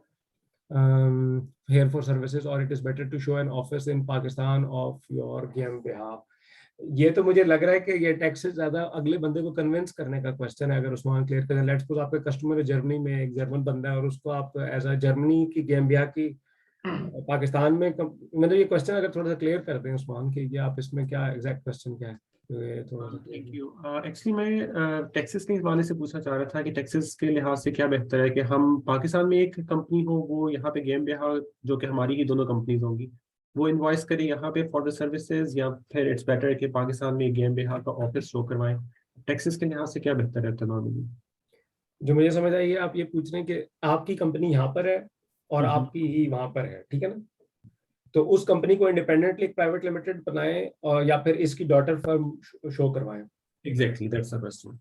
here for services, or it is better to show an office in Pakistan of your GmbH? ये तो मुझे लग रहा है कि ये tax से ज्यादा अगले बंदे को कन्विंस करने का क्वेश्चन है। अगर उस्मान क्लियर करें, लेट्स सपोज आपका कस्टमर है जर्मनी में, एक जर्मन बंदा है और उसको आप एज अ जर्मनी की GmbH की पाकिस्तान में मतलब ये क्वेश्चन अगर थोड़ा सा क्लियर कर दें उस्मान कि ये आप इसमें क्या एग्जैक्ट क्वेश्चन क्या है, तो ये थोड़ा सा थैंक यू। एक्चुअली मैं टैक्सेस के हवाले से पूछना चाह रहा था कि टैक्सेस के लिहाज से क्या बेहतर है कि हम पाकिस्तान में एक कंपनी हो, वो यहाँ पे GmbH जो कि हमारी ही दोनों कंपनीज होंगी, वो इनवॉइस करें यहाँ पे फॉर द सर्विसेज, या फिर इट्स बेटर है कि पाकिस्तान में GmbH का ऑफिस शो करवाएं? टैक्सेस के लिहाज से क्या बेहतर रहता है नॉर्मली? जो मुझे समझ आई है, आप ये पूछ रहे हैं कि आपकी कंपनी यहाँ पर है और आपकी ही वहां पर है, ठीक है ना? तो उस कंपनी को इंडिपेंडेंटली एक प्राइवेट लिमिटेड बनाएं और या फिर इसकी डॉटर फर्म शो करवाएं? Exactly, that's the question.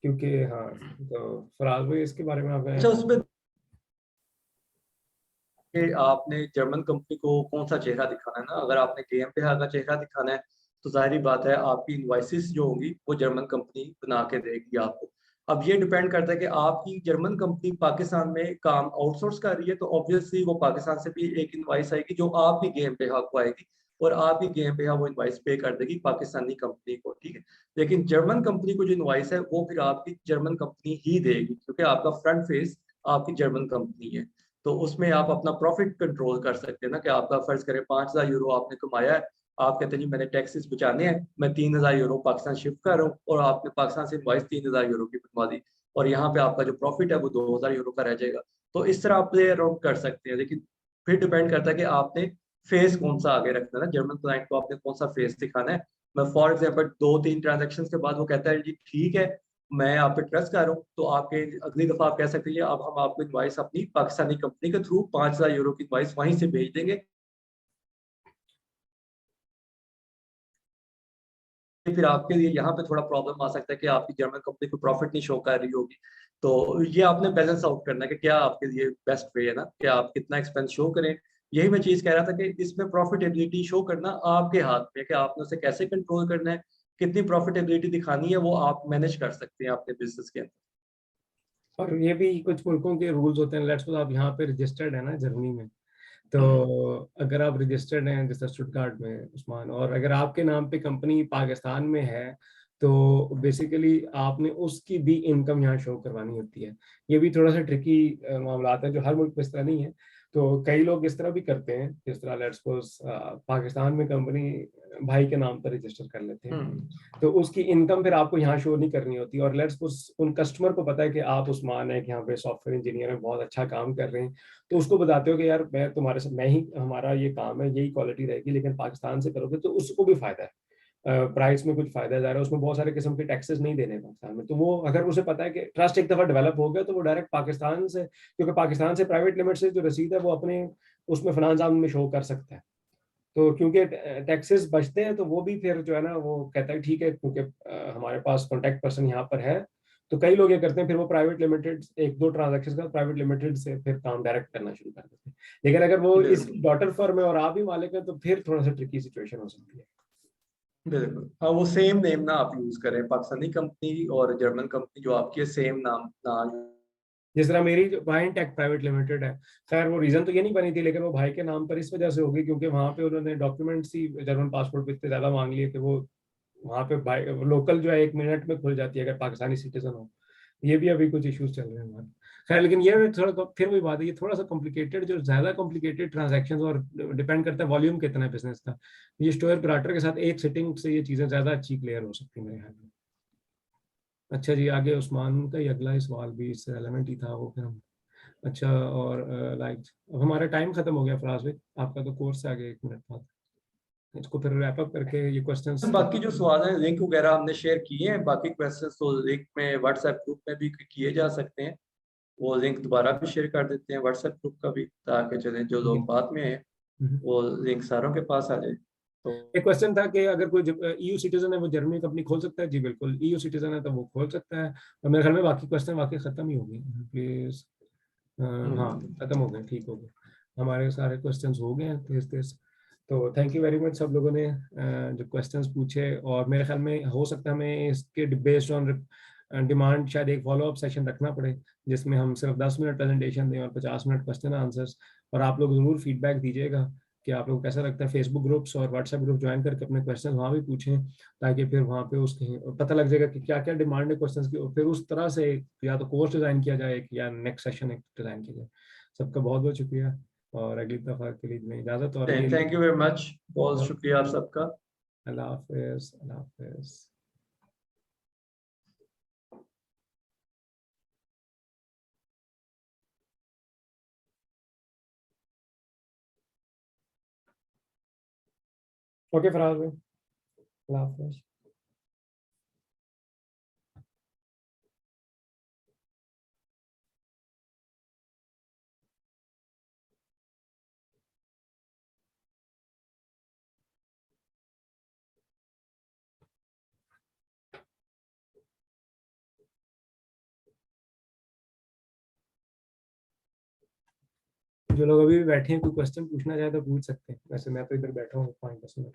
क्योंकि हाँ, तो फराज भाई इसके बारे में अच्छा, आप उसमें कि आपने जर्मन कंपनी को कौन सा चेहरा दिखाना है ना, अगर आपने GmbH का चेहरा दिखाना है तो जाहिर बात है आपकी इनवॉइसेस जो होंगी वो जर्मन कंपनी बना के देगी आपको। अब ये डिपेंड करता है कि आपकी जर्मन कंपनी पाकिस्तान में काम आउटसोर्स कर रही है तो ऑब्वियसली वो पाकिस्तान से भी एक इनवॉइस आएगी जो आपकी GmbH को आएगी, और आपकी GmbH वो इनवॉइस पे कर देगी पाकिस्तानी कंपनी को, ठीक है। लेकिन जर्मन कंपनी को जो इनवॉइस है वो फिर आपकी जर्मन कंपनी ही देगी, क्योंकि आपका फ्रंट फेस आपकी जर्मन कंपनी है। तो उसमें आप अपना प्रॉफिट कंट्रोल कर सकते हैं ना, कि आपका फर्ज करें 5,000 यूरो आपने कमाया है, आप कहते हैं जी मैंने टैक्सेस बचाने हैं, मैं 3,000 यूरो पाकिस्तान शिफ्ट कर रहा हूँ, और आपने पाकिस्तान से इनवॉइस 3,000 यूरो की बनवा दी, और यहाँ पे आपका जो प्रॉफिट है वो 2,000 यूरो का रह जाएगा। तो इस तरह आप प्ले अराउंड कर सकते हैं, लेकिन फिर डिपेंड करता है कि आपने फेस कौन सा आगे रखना है ना, जर्मन क्लाइंट को आपने कौन सा फेस दिखाना है। मैं फॉर एग्जाम्पल 2-3 ट्रांजेक्शन के बाद वो कहता है जी ठीक है मैं आप पे ट्रस्ट कर रहा हूँ, तो आपके अगली दफा आप कह सकते हैं अब हम आपको इनवॉइस अपनी पाकिस्तानी कंपनी के थ्रू 5,000 यूरो की इनवॉइस वहीं से भेज देंगे। फिर आपके लिए यहाँ पे थोड़ा प्रॉब्लम आ सकता है कि आपकी जर्मन कंपनी को प्रॉफिट नहीं शो कर रही होगी। तो ये आपने बैलेंस आउट करना है कि क्या आपके लिए बेस्ट वे है ना, कि आप कितना एक्सपेंस शो करें। यही मैं चीज कह रहा था कि इसमें प्रॉफिटेबिलिटी शो करना आपके हाथ में है कि आपने उसे कैसे कंट्रोल करना है, कितनी प्रॉफिटेबिलिटी दिखानी है वो आप मैनेज कर सकते हैं अपने बिजनेस के अंदर। और ये भी कुछ मुल्कों के रूल्स होते हैं। लेट्स सपोज आप यहाँ पे रजिस्टर्ड है ना जर्मनी में, तो अगर आप रजिस्टर्ड हैं जैसे स्टुटगार्ट में उस्मान, और अगर आपके नाम पे कंपनी पाकिस्तान में है तो बेसिकली आपने उसकी भी इनकम यहाँ शो करवानी होती है। ये भी थोड़ा सा ट्रिकी मामला है, जो हर मुल्क में इस तरह नहीं है। तो कई लोग इस तरह भी करते हैं, जिस तरह लेट्स सपोज पाकिस्तान में कंपनी भाई के नाम पर रजिस्टर कर लेते हैं, तो उसकी इनकम फिर आपको यहाँ शो नहीं करनी होती। और लेट्स सपोज उन कस्टमर को पता है कि आप उस्मान है कि यहाँ पे सॉफ्टवेयर इंजीनियर में बहुत अच्छा काम कर रहे हैं, तो उसको बताते हो कि यार मैं तुम्हारे साथ, मैं ही, हमारा ये काम है, यही क्वालिटी रहेगी, लेकिन पाकिस्तान से करोगे तो उसको भी फायदा है, प्राइस में कुछ फायदा जा रहा है, उसमें बहुत सारे किस्म के टैक्सेस नहीं देने पाकिस्तान में। तो वो अगर उसे पता है कि ट्रस्ट एक दफा डेवलप हो गया तो वो डायरेक्ट पाकिस्तान से, क्योंकि पाकिस्तान से प्राइवेट लिमिट से जो रसीद है वो अपने उसमें फिनांस में शो कर सकता है। तो क्योंकि टैक्सेस बचते हैं तो वो भी फिर जो है ना वो कहता है ठीक है, क्योंकि हमारे पास कॉन्टैक्ट पर्सन यहाँ पर है। तो कई लोग ये करते हैं, फिर वो प्राइवेट लिमिटेड 1-2 ट्रांजैक्शन का प्राइवेट लिमिटेड से फिर काम डायरेक्ट करना शुरू कर देते हैं। लेकिन अगर वो इस डॉटर फर्म है और आप ही मालिक हैं तो फिर थोड़ा सा ट्रिकी सिचुएशन हो सकती है। बिल्कुल हाँ, वो सेम नेम ना आप यूज करें, पाकिस्तानी कंपनी और जर्मन कंपनी जो आपकी है सेम नाम ना। जिस तरह मेरी जो वाइन टेक प्राइवेट लिमिटेड है, खैर वो रीजन तो ये नहीं बनी थी, लेकिन वो भाई के नाम पर इस वजह से होगी क्योंकि वहां पे उन्होंने डॉक्यूमेंट्स ही जर्मन पासपोर्ट पे इतने ज्यादा मांग लिए कि वो वहां पे भाई लोकल जो है 1 मिनट में खुल जाती है अगर पाकिस्तानी सिटीजन हो। ये भी अभी कुछ इश्यूज चल रहे हैं हमारे। खैर, लेकिन ये थोड़ा फिर वही बात है, ये थोड़ा सा कॉम्प्लिकेटेड, जो ज्यादा कॉम्प्लिकेटेड ट्रांजैक्शंस और डिपेंड करता है वॉल्यूम कितना है बिजनेस का। ये स्टोर ऑपरेटर के साथ एक सिटिंग से ये चीजें ज्यादा अच्छी क्लियर हो सकती है मेरे ख्याल में। अच्छा जी, आगे उस्मान का ही अगला ही सवाल भी इससे रेलेवेंट ही था, वो फिर हम अच्छा। और लाइक अब हमारा टाइम खत्म हो गया फराज भाई, आपका तो कोर्स है आगे 1 मिनट बाद, इसको फिर रैप अप करके ये क्वेश्चंस। बाकी जो सवाल हैं लिंक वगैरह हमने शेयर किए हैं, बाकी क्वेश्चंस तो लिंक में व्हाट्सएप ग्रुप में भी किए जा सकते हैं। वो लिंक दोबारा भी शेयर कर देते हैं व्हाट्सएप ग्रुप का भी, ताकि चलें जो लोग बाद में हैं वो लिंक सारों के पास आ जाए। तो एक क्वेश्चन था कि अगर कोई ईयू सिटीजन है वो जर्मनी कंपनी खोल सकता है? जी बिल्कुल, ईयू सिटीजन है तो वो खोल सकता है। और मेरे ख्याल में बाकी क्वेश्चन वाकई खत्म ही हो गए प्लीज। हाँ खत्म हो गए, ठीक हो गए, हमारे सारे क्वेश्चंस हो गए हैं तेज तेज। तो थैंक यू वेरी मच सब लोगों ने जो क्वेश्चंस पूछे। और मेरे ख्याल में हो सकता है हमें इसके बेस्ड ऑन डिमांड शायद एक फॉलोअप सेशन रखना पड़े, जिसमें हम सिर्फ 10 मिनट प्रेजेंटेशन दें और 50 मिनट क्वेश्चन आंसर्स। और आप लोग जरूर फीडबैक दीजिएगा कि आप लोगों को कैसा लगता है। फेसबुक ग्रुप्स और व्हाट्सएप ग्रुप ज्वाइन करके अपने क्वेश्चन वहाँ भी पूछें, ताकि फिर वहाँ पे उसके पता लग जाएगा कि क्या क्या डिमांड है क्वेश्चंस की, और फिर उस तरह से या तो कोर्स डिजाइन किया जाए या नेक्स्ट सेशन एक डिजाइन किया जाए। सबका बहुत बहुत शुक्रिया, और अगली दफा के लिए इजाजत। और थैंक यू वेरी मच, बहुत शुक्रिया आप सबका। अल्लाह हाफिज, अल्लाह हाफिज। ओके फराज भाई, अल्लाह हाफिज। जो लोग अभी भी बैठे हैं कोई क्वेश्चन पूछना चाहे तो पूछ सकते हैं, वैसे मैं तो इधर बैठा हूँ 5-10 मिनट।